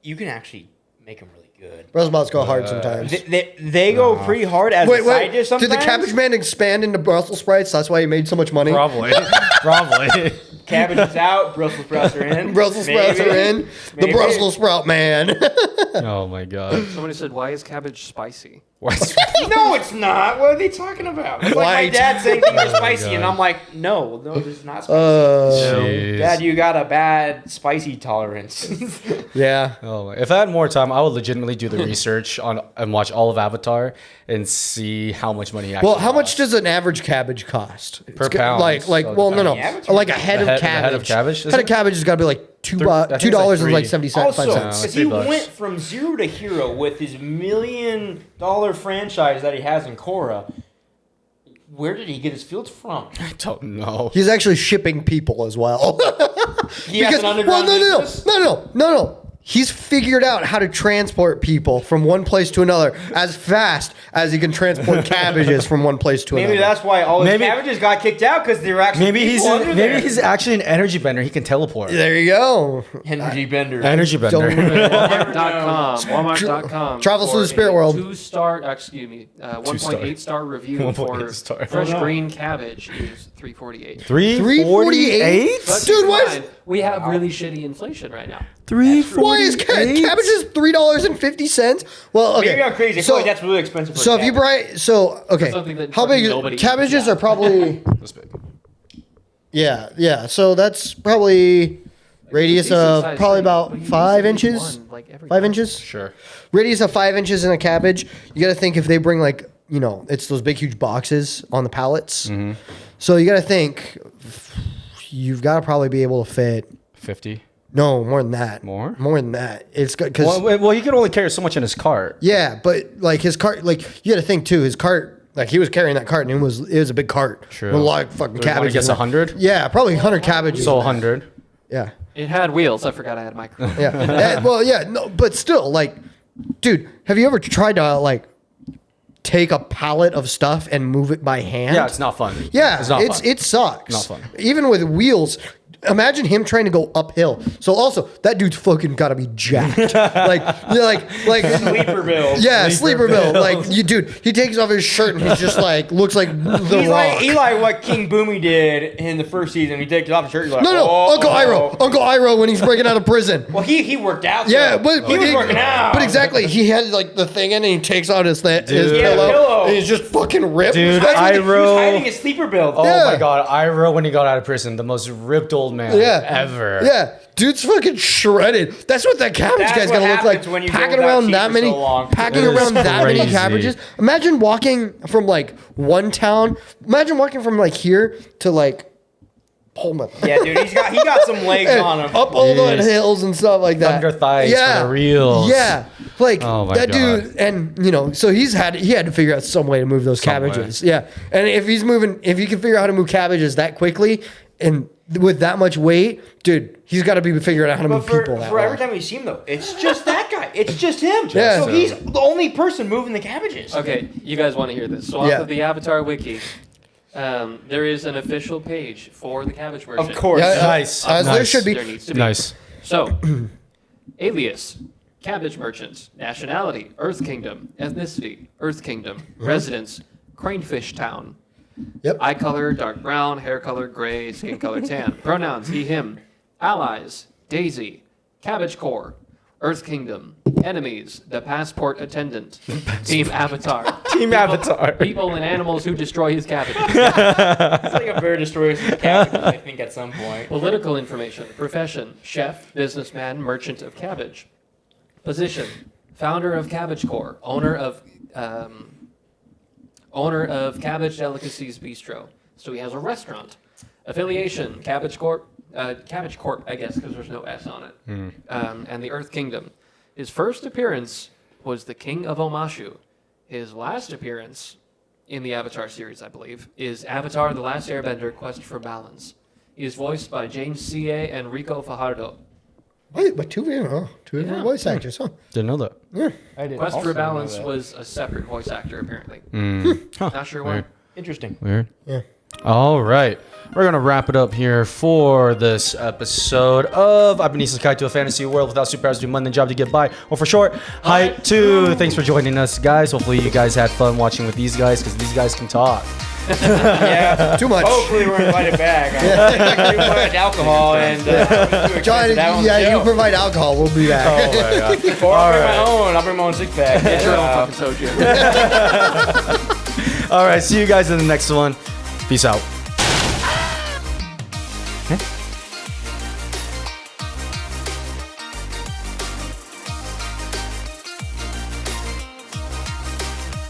you can actually make them really good. Brussels sprouts go hard sometimes. They go pretty hard as a side Wait, dish did the sometimes. cabbage man expand into Brussels sprouts? That's why he made so much money. Probably. Probably. Cabbage is out. Brussels sprouts are in. Brussels sprouts Maybe. are in. The Maybe. Brussels sprout man. Oh my god. Somebody said, "Why is cabbage spicy?" No, it's not. What are they talking about? It's like my White. dad saying things are spicy, God. and I'm like, no, this is not spicy. Jeez. Dad, you got a bad spicy tolerance. Yeah. Oh my. If I had more time, I would legitimately do the research on and watch all of Avatar and see how much money. Actually Well, how much costs. does an average cabbage cost? Per It's pound. Like, So well, no, no, average? like a head The of head- the cabbage. head of cabbage, is Head it? of cabbage has got to be like I think it's like $2.70 Also, $5. because he $3. went from zero to hero with his $1 million franchise that he has in Korra. Where did he get his fields from? I don't know. He's actually shipping people as well. He has an underground business? No. He's figured out how to transport people from one place to another as fast as he can transport cabbages from one place to Maybe another. that's why all his Maybe- cabbages got kicked out because they were actually Maybe he's people under there. actually an energy bender. He can teleport. There you go. Henry Bender. Energy bender. Walmart.com. Walmart.com. Travels for through the spirit a world. 2-star. 1.8 star review 1.8 for star. fresh Oh, no. green cabbage is $3.48. 348? But Dude, keep in why is- mind, we have really shitty inflation right now. Why is cabbage is $3.50? Well, okay. Maybe I'm crazy. I feel like that's really expensive for So if you cabbage. okay, something that how big? nobody Cabbages eats. are probably This big. yeah. So that's probably radius Decent of size probably thing, about but you 5 just eat inches. one, like, every 5 time. inches. Sure. Radius of 5 inches in a cabbage. You got to think if they bring like it's those big huge boxes on the pallets. Mm-hmm. So you got to think you've got to probably be able to fit. 50. No, more than that. More? More than that. It's because Well, he can only carry so much in his cart. yeah, but like his cart, like you got to think too. His cart, like he was carrying that cart, and it was a big cart. True. With a lot of fucking So you wanna cabbages. guess in it. 100? Yeah, probably 100 cabbages. So in that. 100. Yeah. It had wheels. I forgot I had a microphone. Yeah. Well, yeah. No, but still, like, dude, have you ever tried to like take a pallet of stuff and move it by hand? Yeah, it's not fun. Yeah, it's not fun. it sucks. Not fun. Even with wheels. Imagine him trying to go uphill. So also, that dude's fucking gotta be jacked. like Sleeper Bill. yeah, sleeper bill. Like dude, he takes off his shirt and he's just like looks like the He's Rock. like Eli, what King Boomy did in the first season. He takes off his shirt. He's like, No, oh, Uncle oh. Iro when he's breaking out of prison. Well, he worked out. Yeah, though. but he was working out. But exactly, he had like the thing in, and he takes out his his Dude. Yeah, pillow, pillow. and he's just fucking ripped. Dude, That's what He was Iro. hiding his sleeper build. Oh Yeah. my god, Iro when he got out of prison, the most ripped old man ever. Yeah, dude's fucking shredded. That's what that cabbage That's guy's what gonna look like. happens when you go Packing without around teeth that for many, so long. packing It is around that many crazy. cabbages. Imagine walking from like one town. Imagine walking from like here to like Pullman. Yeah, dude, he got some legs And on him. up all the Yes. hills and stuff like that. Thunder thighs for the reels. Yeah, like Oh my that God. dude, and so he had to figure out some way to move those Some way. cabbages. Yeah, and if he can figure out how to move cabbages that quickly and with that much weight, dude, he's got to be figuring out how to But move people that for every way. time we see him, though, it's just that guy. It's just him. Yeah. So he's the only person moving the cabbages. Okay, you guys want to hear this? So Yeah. off of the Avatar wiki, there is an official page for the cabbage version. Of course. Yeah, Nice. as there Nice. should be. There needs to be. Nice. So, alias, cabbage merchant, nationality, Earth Kingdom, ethnicity, Earth Kingdom, residence, Cranefish Town. Yep. Eye color, dark brown, hair color, gray, skin color, tan. Pronouns, he, him. Allies, Daisy, Cabbage Corps, Earth Kingdom. Enemies, the passport attendant. Team Avatar. Team Avatar. People and animals who destroy his cabbages. It's like a bear destroys the cabbages, I think, at some point. Political information. Profession, chef, businessman, merchant of cabbage. Position, founder of Cabbage Corps, owner of Cabbage Delicacies Bistro. So he has a restaurant. Affiliation, Cabbage Corp, I guess, because there's no S on it. And the Earth Kingdom. His first appearance was the King of Omashu. His last appearance in the Avatar series, I believe, is Avatar The Last Airbender, Quest for Balance. He is voiced by James C.A. and Rico Fajardo. Wait, but two different Yeah. voice actors, huh? Didn't know that. I did Quest also for know Balance that. was a separate voice actor, apparently. Huh. Not sure why. Weird. Interesting. Weird. Yeah. All right. We're going to wrap it up here for this episode of I've been Isekai'd, a fantasy world without superpowers, do mundane job to get by. Or for short, HypeTo. Thanks for joining us, guys. Hopefully you guys had fun watching with these guys because these guys can talk. Yeah. Too much. Hopefully we're invited back. Too much alcohol and too John, expensive to have on the yeah, you show. provide alcohol. We'll be back. Oh my god. Or I'll bring All my own. I'll bring my own six pack. Get your own fucking soju. All right, see you guys in the next one. Peace out.